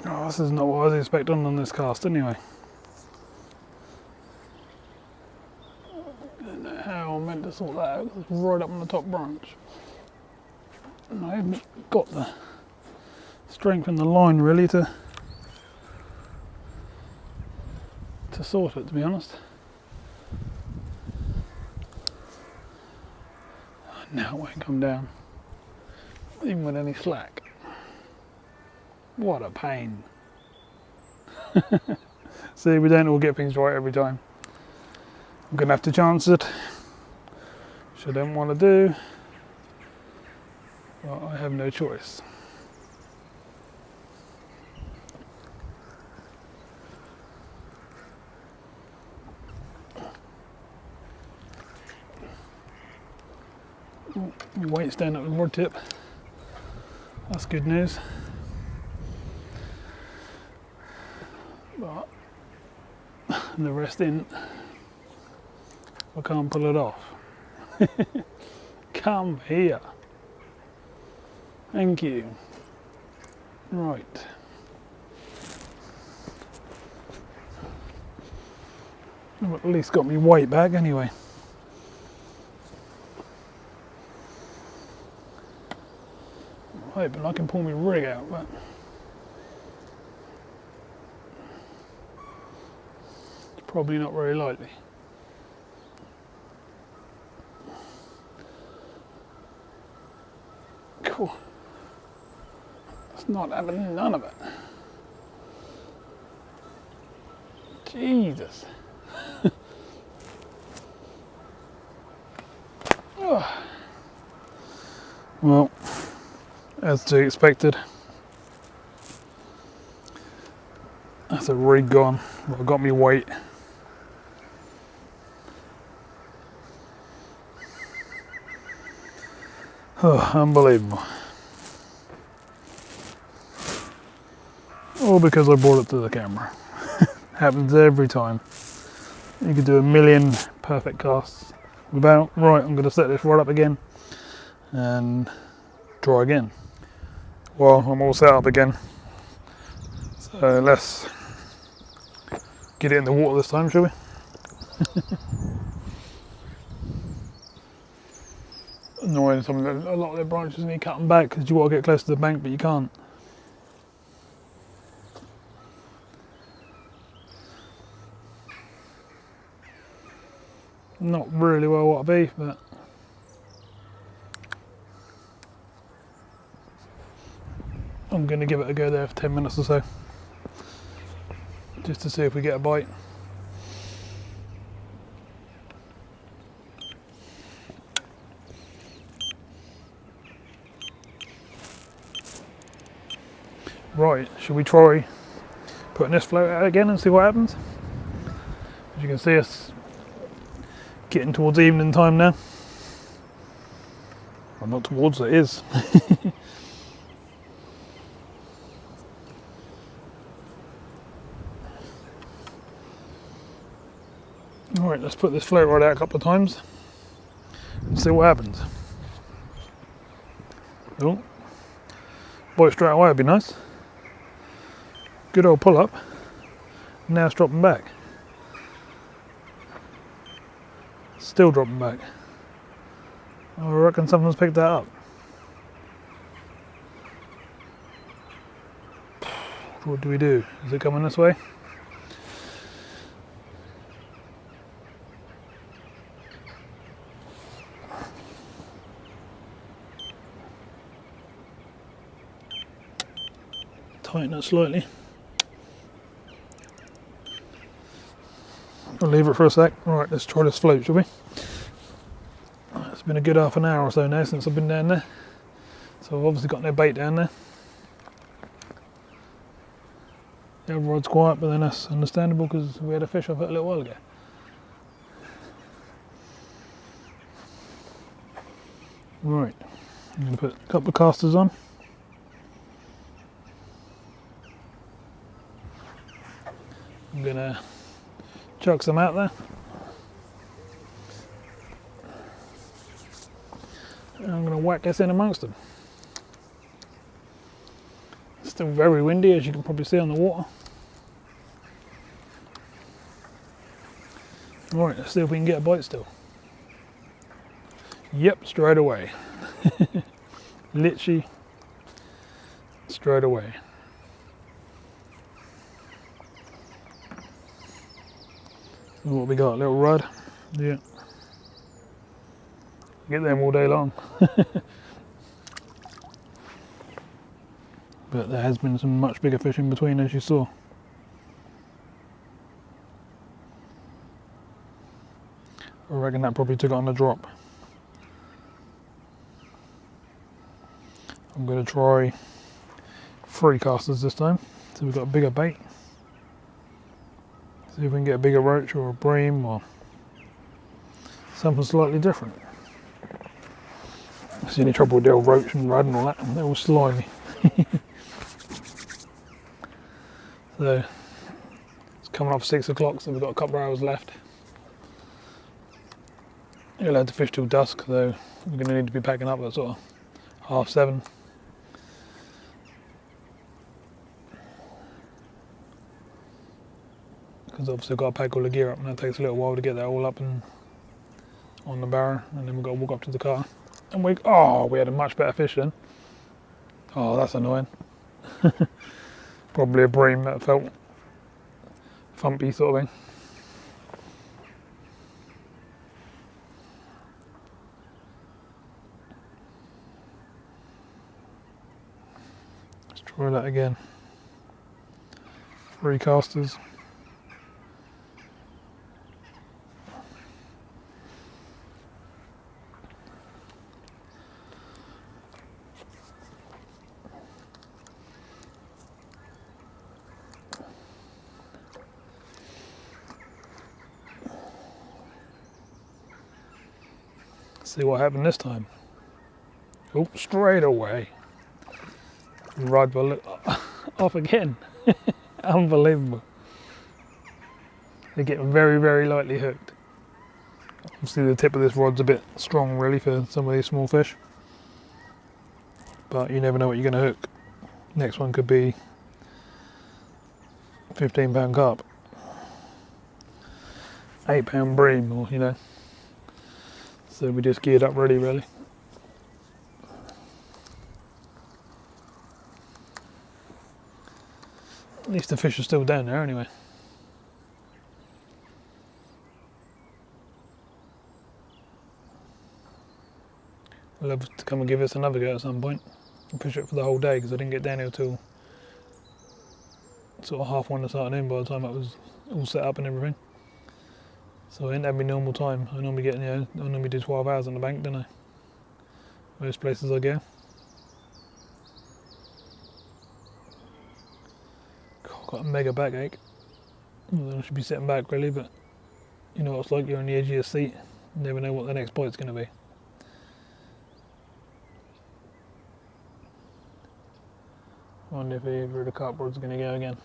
Oh, this is not what I was expecting on this cast anyway. I don't know how I'm meant to sort that out. It's right up on the top branch. And I haven't got the strength in the line really to sort it, to be honest. Now it won't come down, even with any slack. What a pain. See, we don't all get things right every time. I'm going to have to chance it, which I don't want to do. Well, I have no choice. My weight's down at the rod tip. That's good news. But the rest in, I can't pull it off. Come here. Thank you. Right. I've at least got me weight back anyway. I'm hoping I can pull my rig out, but it's probably not very likely. Cool. It's not having none of it. Jesus. Oh. Well, as to be expected, that's a rig gone. Well, I got me weight. Oh, unbelievable. All because I brought it to the camera. Happens every time. You could do a million perfect casts without. Right, I'm going to set this rod up again and try again. Well, I'm all set up again. So let's get it in the water this time, shall we? Annoying, a lot of the branches need cutting back because you want to get close to the bank, but you can't. Not really where I want to be, but I'm going to give it a go there for 10 minutes or so, just to see if we get a bite. Right, should we try putting this float out again and see what happens? As you can see, it's getting towards evening time now. Well, not towards, it is. Alright, let's put this float rod out a couple of times and see what happens. Oh, bite straight away would be nice. Good old pull up. Now it's dropping back. Still dropping back. I reckon someone's picked that up. What do we do? Is it coming this way? Tighten it slightly. I'll leave it for a sec. Right, let's try this float, shall we? It's been a good half an hour or so now since I've been down there. So I've obviously got no bait down there. The other rod's quiet, but then that's understandable because we had a fish off it a little while ago. Right, I'm going to put a couple of casters on. I'm going to chuck some out there. And I'm going to whack this in amongst them. It's still very windy, as you can probably see on the water. Right, let's see if we can get a bite still. Yep, straight away. Literally straight away. What we got? A little rod? Yeah. Get them all day long. But there has been some much bigger fish in between, as you saw. I reckon that probably took it on the drop. I'm going to try 3 casters this time, so we've got a bigger bait. See if we can get a bigger roach or a bream or something slightly different. See any trouble with the old roach and rudd and all that, they're all slimy. So it's coming up 6 o'clock, so we've got a couple of hours left. You're allowed to fish till dusk, so we're going to need to be packing up at sort of 7:30. because obviously I've got to pack all the gear up, and that takes a little while to get that all up and on the barrow, and then we've got to walk up to the car. And we had a much better fish then. Oh, that's annoying. Probably a bream that felt thumpy sort of thing. Let's try that again. 3 casters. See what happened this time. Oh, straight away. Right bullet off again. Unbelievable. They're getting very, very lightly hooked. Obviously the tip of this rod's a bit strong really for some of these small fish. But you never know what you're going to hook. Next one could be 15-pound carp. 8-pound bream, or you know. So we just geared up ready really. At least the fish are still down there anyway. We'll have to come and give us another go at some point. I'll fish it for the whole day because I didn't get down here till sort of 1:30 this afternoon by the time it was all set up and everything. So I didn't have my normal time. I normally get, I normally do 12 hours on the bank, don't I? Most places I go. God, got a mega backache. I should be sitting back really, but you know what it's like, you're on the edge of your seat. You never know what the next bite's going to be. I wonder if either of the carp rods are going to go again.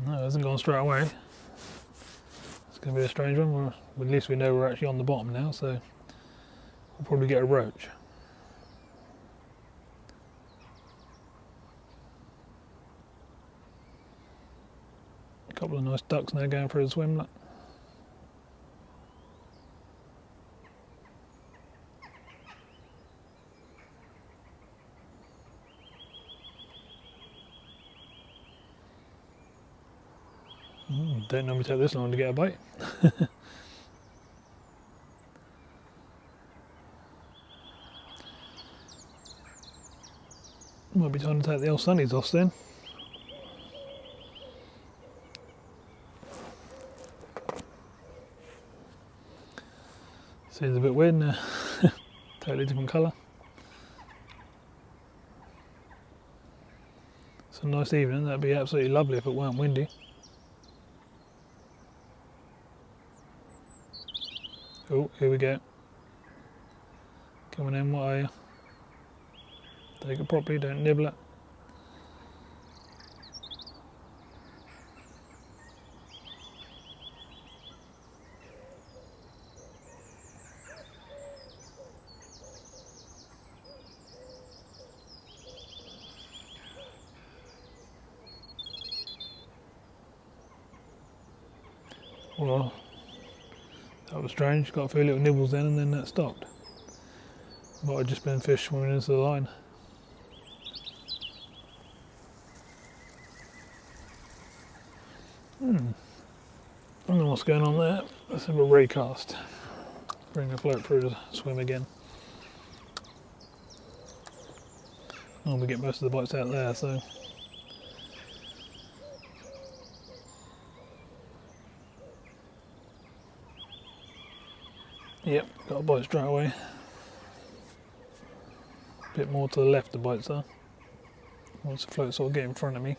No, it hasn't gone straight away. It's going to be a strange one. At least we know we're actually on the bottom now, so we'll probably get a roach. A couple of nice ducks now going for a swim. Look. Don't normally take this long to get a bite. Might be time to take the old sunnies off soon. Seems a bit weird now. Totally different colour. It's a nice evening. That'd be absolutely lovely if it weren't windy. Oh, here we go. Coming in, what are you? Take it properly, don't nibble it. Well, that was strange. Got a few little nibbles then and then that stopped. Might have just been fish swimming into the line. I don't know what's going on there. Let's have a recast. Bring the float through to swim again. Oh, we get most of the bites out there, so. Yep, got a bite straight away. A bit more to the left the bites are. Once the float sort of get in front of me.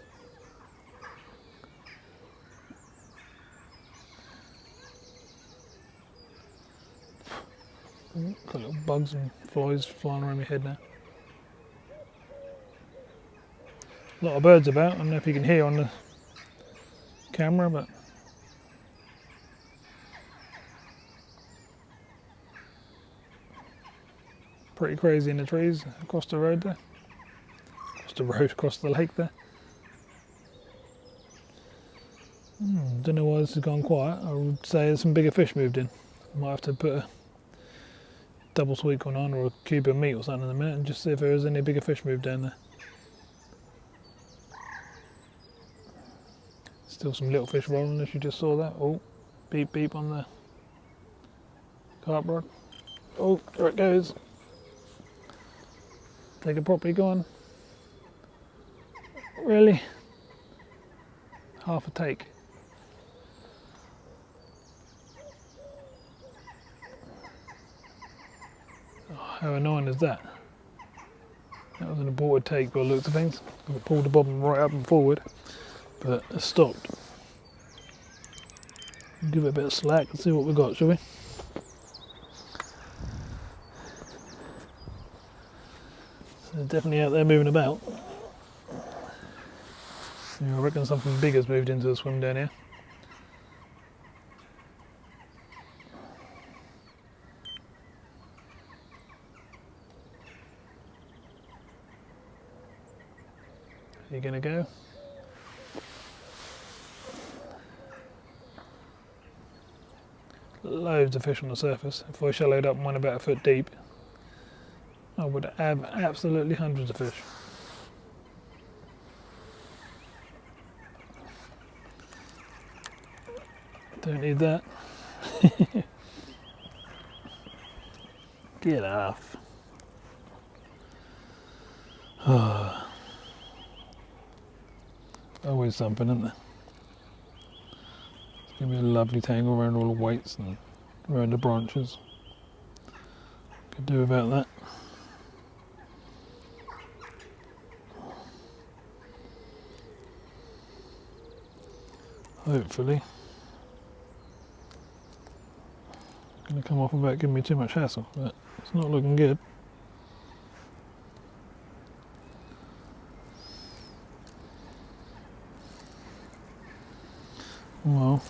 Got little bugs and flies flying around my head now. A lot of birds about. I don't know if you can hear on the camera, but pretty crazy in the trees across the road there. Across the lake there. Don't know why this has gone quiet. I would say there's some bigger fish moved in. Might have to put a double sweet corn on or a cube of meat or something in a minute and just see if there is any bigger fish moved down there. Still some little fish rolling, as you just saw that. Oh, beep beep on the carp rod. Oh, there it goes. Take it properly, go on. Really? Half a take. Oh, how annoying is that? That was an aborted take by the looks of things. I pulled the bobbin right up and forward, but it stopped. Give it a bit of slack and see what we got, shall we? So they're definitely out there moving about. Yeah, I reckon something big has moved into the swim down here. Are you gonna go? Loads of fish on the surface. If I shallowed up one about a foot deep, I would have absolutely hundreds of fish. Don't need that. Get off. Always something, isn't there? It's going to be a lovely tangle around all the weights and around the branches. Could do without that. Hopefully. Going to come off without giving me too much hassle, but it's not looking good. Well,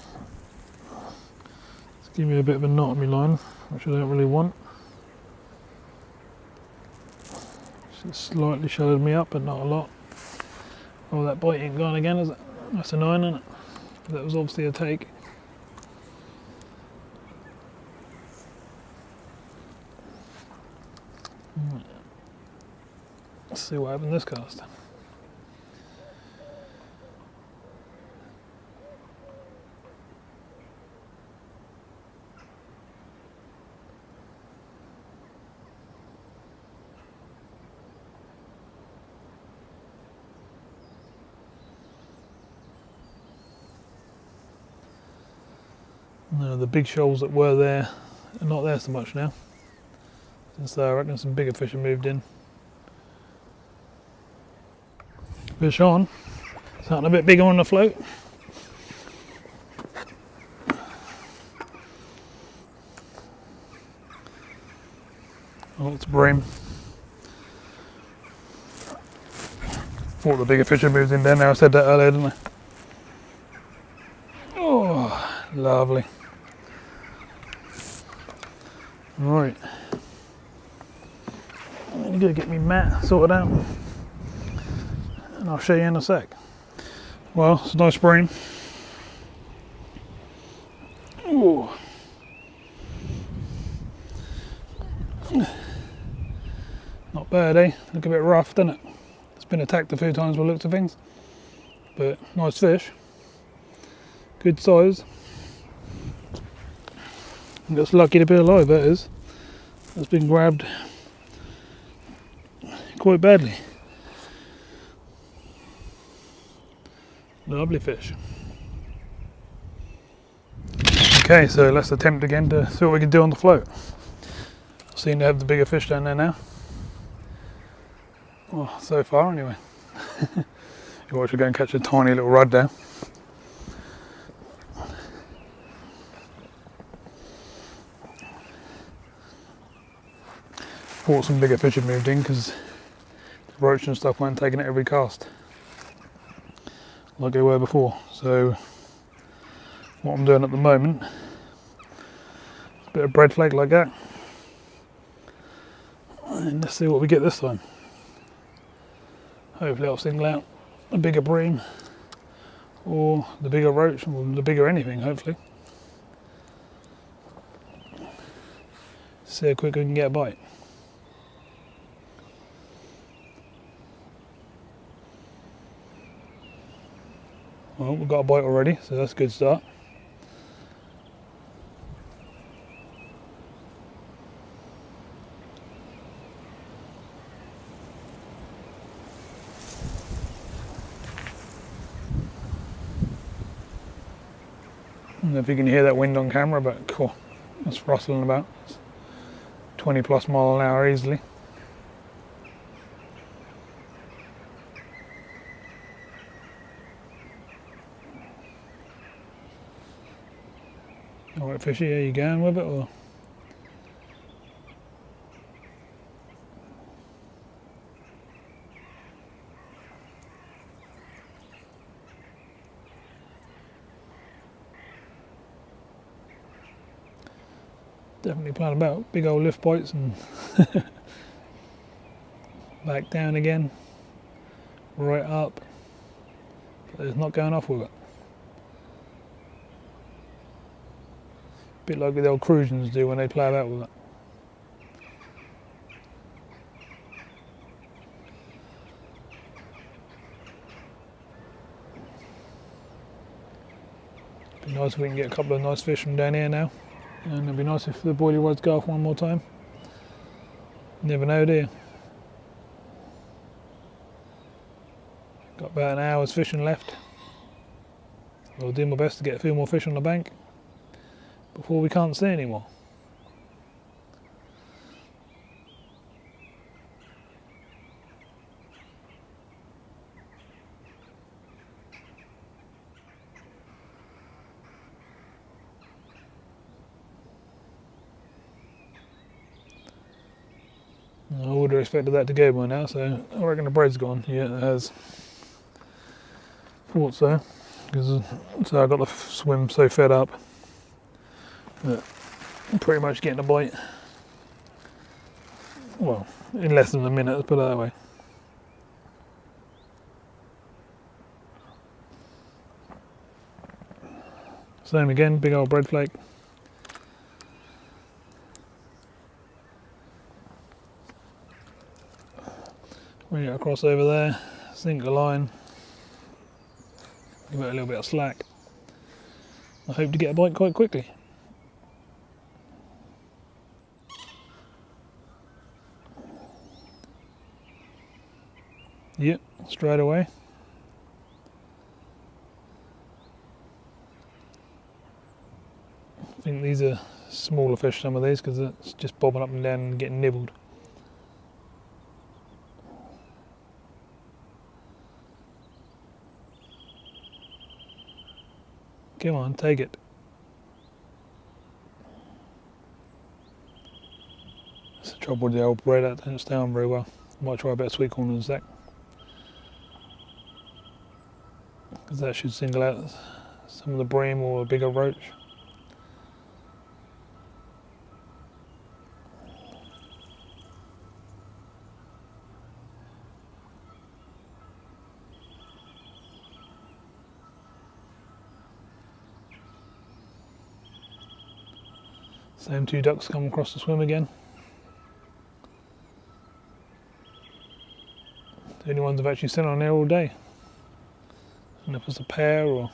it's giving me a bit of a knot on my line, which I don't really want. It's slightly shallowed me up, but not a lot. Oh, that bite ain't gone again, is it? That's annoying, isn't it? That was obviously a take. Let's see what happened this cast. No, the big shoals that were there are not there so much now. Since I reckon some bigger fish have moved in. Fish on. Something a bit bigger on the float. Oh, it's bream. Thought the bigger fish had moved in down there. I said that earlier, didn't I? Oh, lovely. Right. I'm going to get me mat sorted out. And I'll show you in a sec. Well, it's a nice bream. Ooh. Not bad, eh? Look a bit rough, doesn't it? It's been attacked a few times by the looks of things. But nice fish. Good size. I'm just lucky to be alive, that is. That's been grabbed quite badly. Lovely fish. Okay, so let's attempt again to see what we can do on the float. Seem to have the bigger fish down there now. Well, so far anyway. You watch, we're going to catch a tiny little rudd there. Thought some bigger fish had moved in because the roach and stuff weren't taking it every cast like they were before. So what I'm doing at the moment. A bit of bread flake like that. And let's see what we get this time. Hopefully I'll single out a bigger bream or the bigger roach or the bigger anything, hopefully. See how quick we can get a bite. Well, we've got a bite already, so that's a good start. I don't know if you can hear that wind on camera, but cool, it's rustling about. It's 20 plus mile an hour easily. Alright fishy, are you going with it or? Definitely playing about, big old lift bites and back down again, right up, but it's not going off with it. Bit like the old Crusians do when they play about with it. Be nice if we can get a couple of nice fish from down here now. And it'd be nice if the boilie rods go off one more time. Never know, do you? Got about an hour's fishing left. I'll do my best to get a few more fish on the bank before we can't see anymore. I would have expected that to go by now, so I reckon the bread's gone. Yeah, it has. Thought so, because so I got the swim so fed up that I'm pretty much getting a bite. Well, in less than a minute, let's put it that way. Same again, big old bread flake. Bring it across over there, sink the line, give it a little bit of slack. I hope to get a bite quite quickly. Yep, straight away. I think these are smaller fish, some of these, because it's just bobbing up and down and getting nibbled. Come on, take it. That's the trouble with the old bread, that doesn't stay on very well. Might try a bit of sweet corn in a sec. Because that should single out some of the bream or a bigger roach. Same two ducks come across the swim again. The only ones I've actually seen on there all day. I don't know if it's a pair or...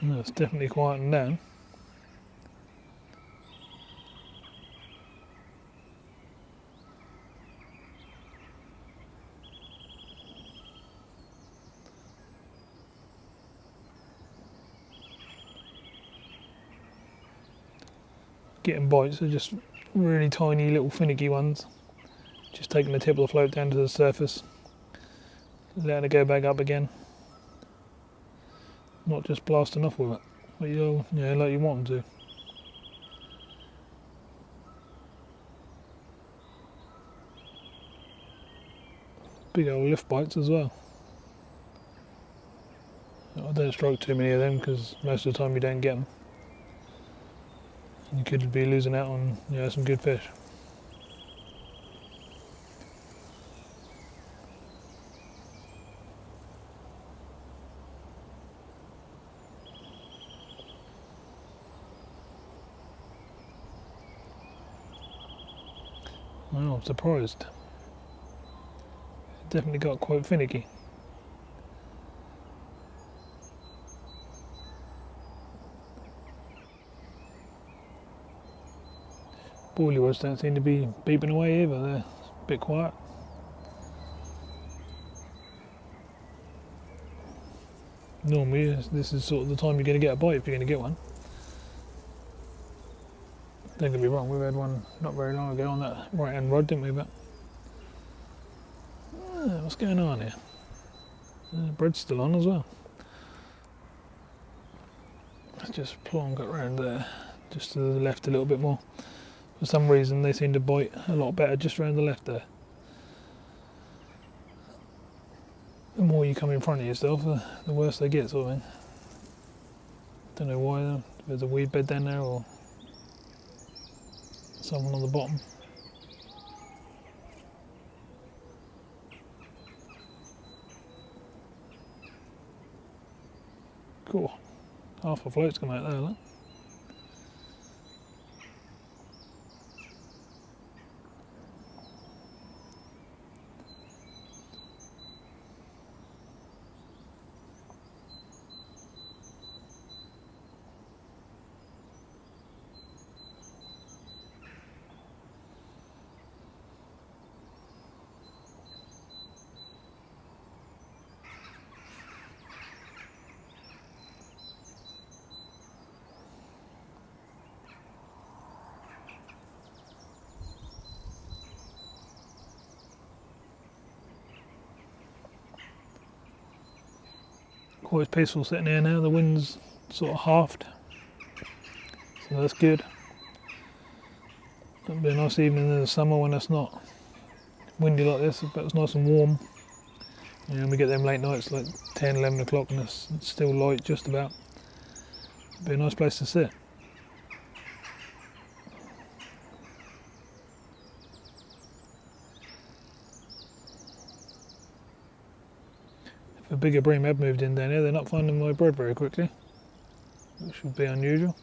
No, it's definitely quieting down. Getting bites are just really tiny little finicky ones. Just taking the tip of the float down to the surface, letting it go back up again. not just blasting off with it. Like you want them to. Big old lift bites as well. I don't strike too many of them because most of the time you don't get them. You could be losing out on some good fish. Well, I'm surprised. Definitely got quite finicky. Boilerwoods don't seem to be beeping away either, they're a bit quiet. Normally this is sort of the time you're going to get a bite if you're going to get one. Don't get me wrong, we've had one not very long ago on that right hand rod, didn't we? But what's going on here? The bread's still on as well. Let's just plonk it round there, just to the left a little bit more. For some reason they seem to bite a lot better just around the left there. The more you come in front of yourself, the worse they get, sort of thing. Don't know why though. There's a weed bed down there or someone on the bottom. Cool. Half a float's come out there, look. Quite peaceful sitting here now, the wind's sort of halved, so that's good. It'll be a nice evening in the summer when it's not windy like this, but it's nice and warm. We get them late nights like 10, 11 o'clock and it's still light just about. It'll be a nice place to sit. If a bigger bream had moved in down here, they're not finding my bread very quickly, which would be unusual.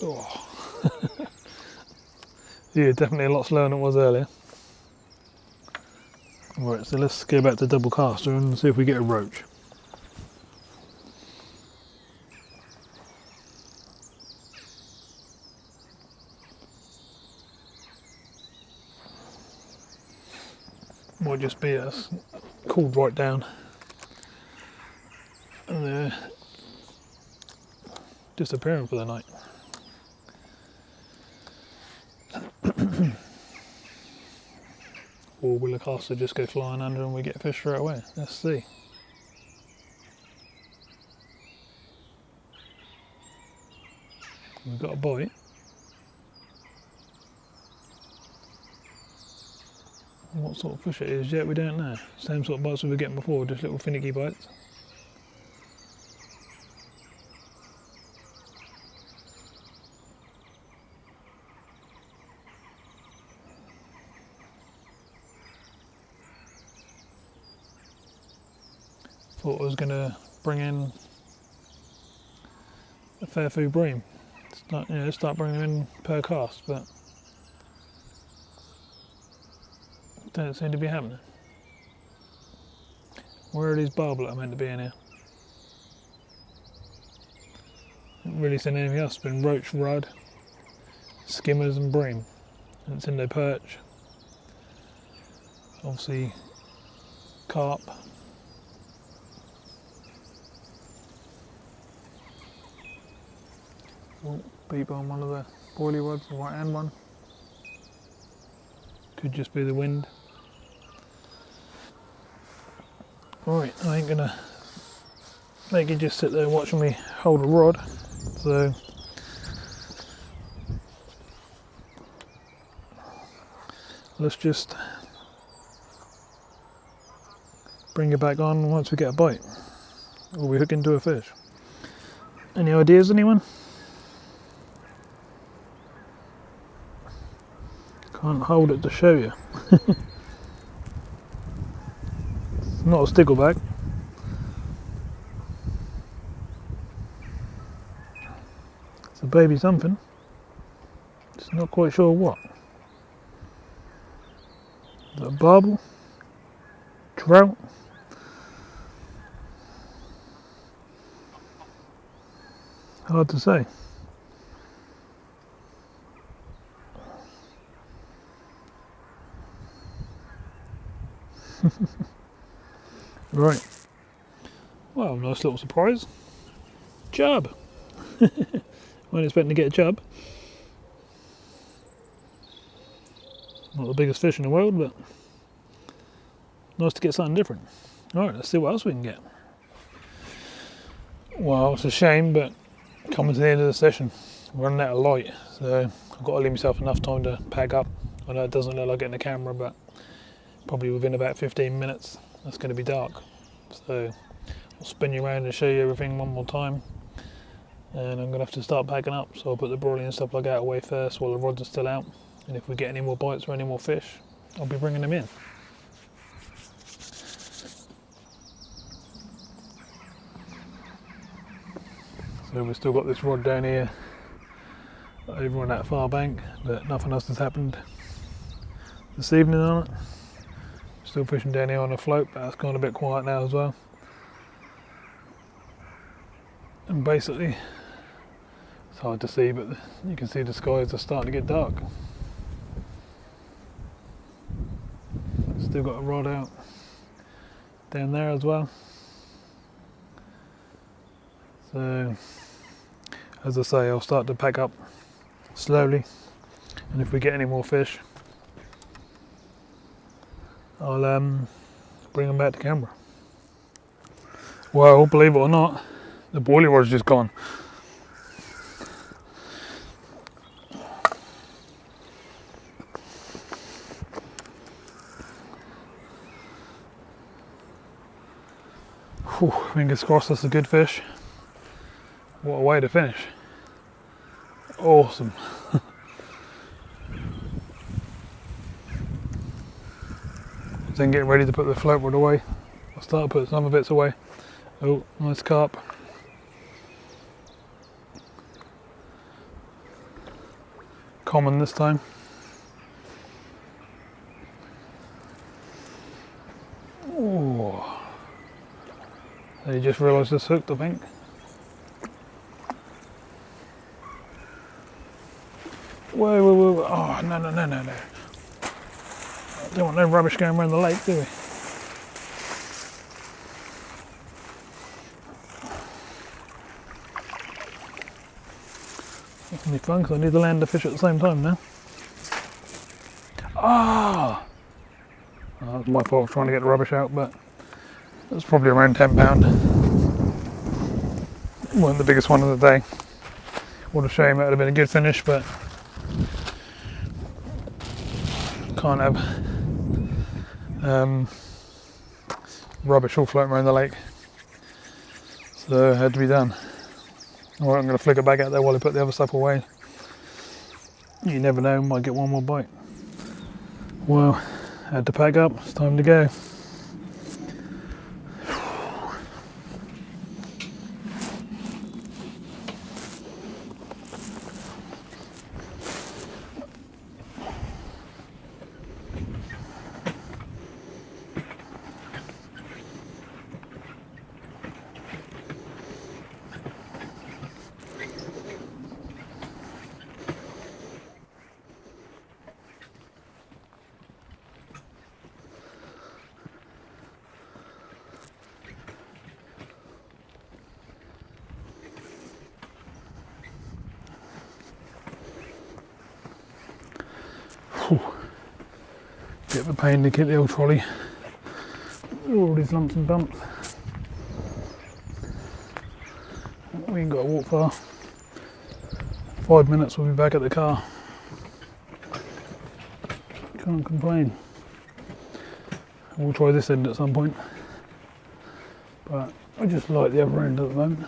Oh. Yeah, definitely a lot slower than it was earlier. Right, so let's go back to double caster and see if we get a roach. Might just be us cooled right down and they're disappearing for the night. Or will the caster just go flying under and we get fish straight away? Let's see. We've got a bite. What sort of fish it is yet, we don't know. Same sort of bites we were getting before, just little finicky bites. Thought I was going to bring in a fair few bream. Start bringing them in per cast, but don't seem to be happening. Where are these barbel that are meant to be in here? haven't really seen anything else. It's been roach, rudd, skimmers and bream. And it's in their perch. Obviously carp. Oh, beep on one of the boilie rods, the right hand one. Could just be the wind. Right, I ain't gonna make you just sit there watching me hold a rod. So let's just bring it back on once we get a bite. Or we hook into a fish. Any ideas, anyone? Can't hold it to show you. It's not a stickleback. It's a baby something. Just not quite sure what. Is it a barbel? Trout? Hard to say. Right. Well, nice little surprise. Chub. Weren't expecting to get a chub. Not the biggest fish in the world, but nice to get something different. Alright, let's see what else we can get. Well, it's a shame, but coming to the end of the session, we're running out of light, so I've got to leave myself enough time to pack up. I know it doesn't look like it in the camera, but probably within about 15 minutes it's going to be dark. So I'll spin you around and show you everything one more time, and I'm going to have to start packing up. So I'll put the broiling and stuff like that away first while the rods are still out, and if we get any more bites or any more fish, I'll be bringing them in. So we've still got this rod down here over on that far bank, but nothing else has happened this evening on it. Still fishing down here on a float, but that's gone a bit quiet now as well. And basically, it's hard to see, but you can see the skies are starting to get dark. Still got a rod out down there as well. So, as I say, I'll start to pack up slowly, and if we get any more fish, I'll bring them back to camera. Well, believe it or not, the boilie rod's just gone. Whew, fingers crossed that's a good fish. What a way to finish. Awesome. Then getting ready to put the float rod away. I'll start to put some of it away. Oh, nice carp. Common this time. Oh. You just realised this hooked, I think. Whoa, whoa, whoa, whoa. Oh, no, no, no, no, no. Don't want no rubbish going around the lake, do we? That's gonna be fun because I need to land the fish at the same time now. Ah! Oh, that was my fault trying to get the rubbish out, but it was probably around £10. It wasn't the biggest one of the day. What a shame, that would have been a good finish, but can't have rubbish all floating around the lake, so it had to be done. Alright, I'm going to flick it back out there while I put the other stuff away. You never know, might get one more bite. Well, had to pack up, it's time to go. Whew. Bit of a pain to get the old trolley. All these lumps and bumps. We ain't got to walk far. 5 minutes, we'll be back at the car. Can't complain. We'll try this end at some point, but I just like the other end at the moment.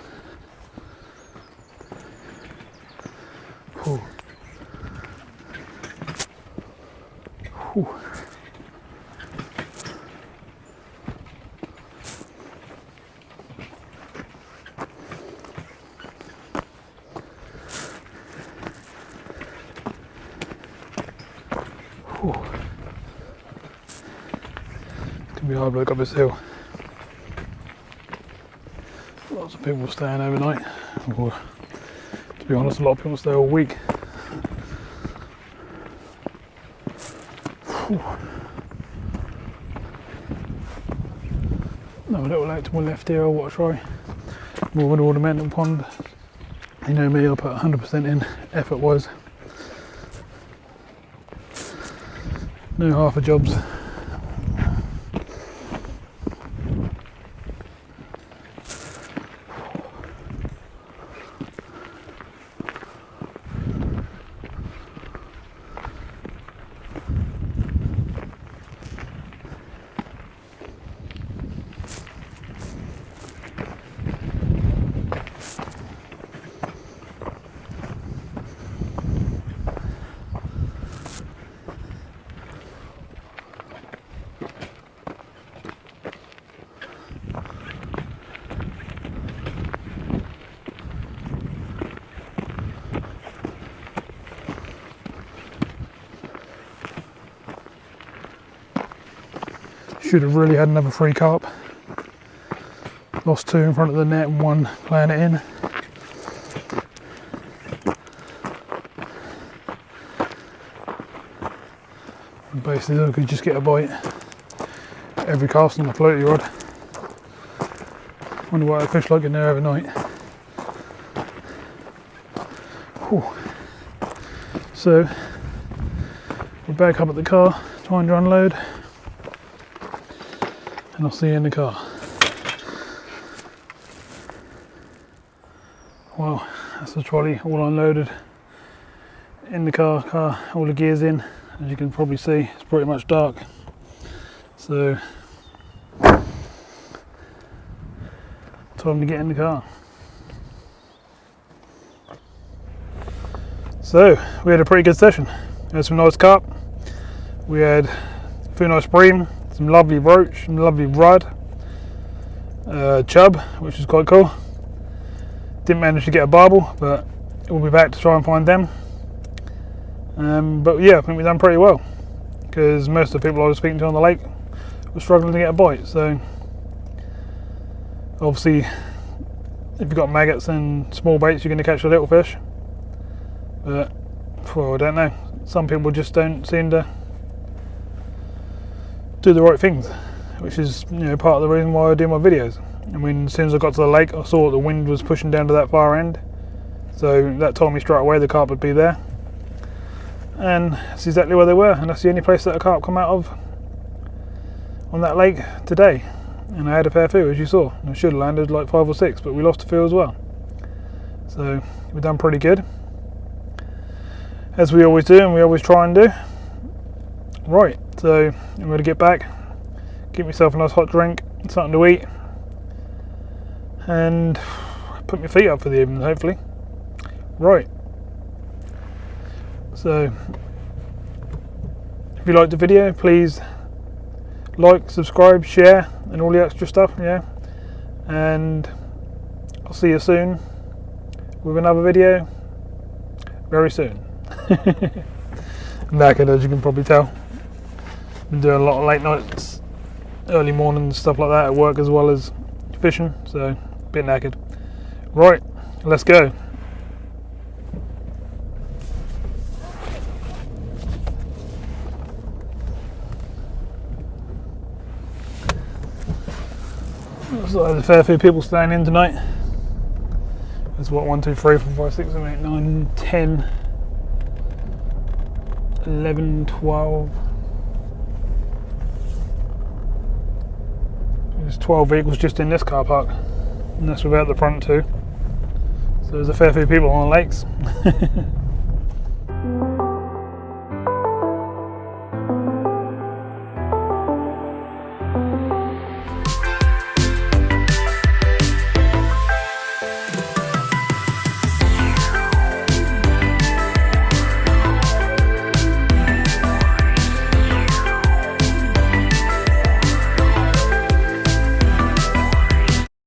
Whew. Whew. It's gonna be hard work up this hill. Lots of people staying overnight. Or, to be honest, a lot of people stay all week. Whew. No, a little out to my left here, I'll try. More of an ornamental pond. You know me, I put 100% in effort wise. No half a jobs. Should have really had another free carp. Lost 2 in front of the net and 1 playing it in. And basically I could just get a bite every cast on the floaty rod. Wonder what a fish like in there overnight. Whew. So we're back up at the car, trying to unload. And I'll see you in the car. Well, that's the trolley all unloaded in the car, all the gears in. As you can probably see, it's pretty much dark. So, time to get in the car. So, we had a pretty good session. We had some nice carp. We had a few nice bream. Some lovely roach, some lovely rudd, chub, which is quite cool. Didn't manage to get a barbel, but we'll be back to try and find them. But yeah, I think we've done pretty well, because most of the people I was speaking to on the lake were struggling to get a bite. So obviously, if you've got maggots and small baits, you're going to catch a little fish. But well, I don't know. Some people just don't seem to do the right things, which is part of the reason why I do my videos. I mean, as soon as I got to the lake, I saw the wind was pushing down to that far end, so that told me straight away the carp would be there, and that's exactly where they were. And that's the only place that a carp come out of on that lake today. And I had a fair few, as you saw. I should have landed like 5 or 6, but we lost a few as well. So we've done pretty good, as we always do, and we always try and do. Right, so I'm going to get back, get myself a nice hot drink, something to eat, and put my feet up for the evening, hopefully. Right, so if you liked the video, please like, subscribe, share, and all the extra stuff, and I'll see you soon with another video very soon. I'm knackered, as you can probably tell. Been doing a lot of late nights, early mornings, stuff like that at work, as well as fishing, so a bit knackered. Right, let's go. Looks like there's a fair few people staying in tonight. There's what, 1, 2, 3, 4, 5, 6, 7, 8, 9, 10, 11, 12. There's 12 vehicles just in this car park, and that's without the front two. So there's a fair few people on the lakes.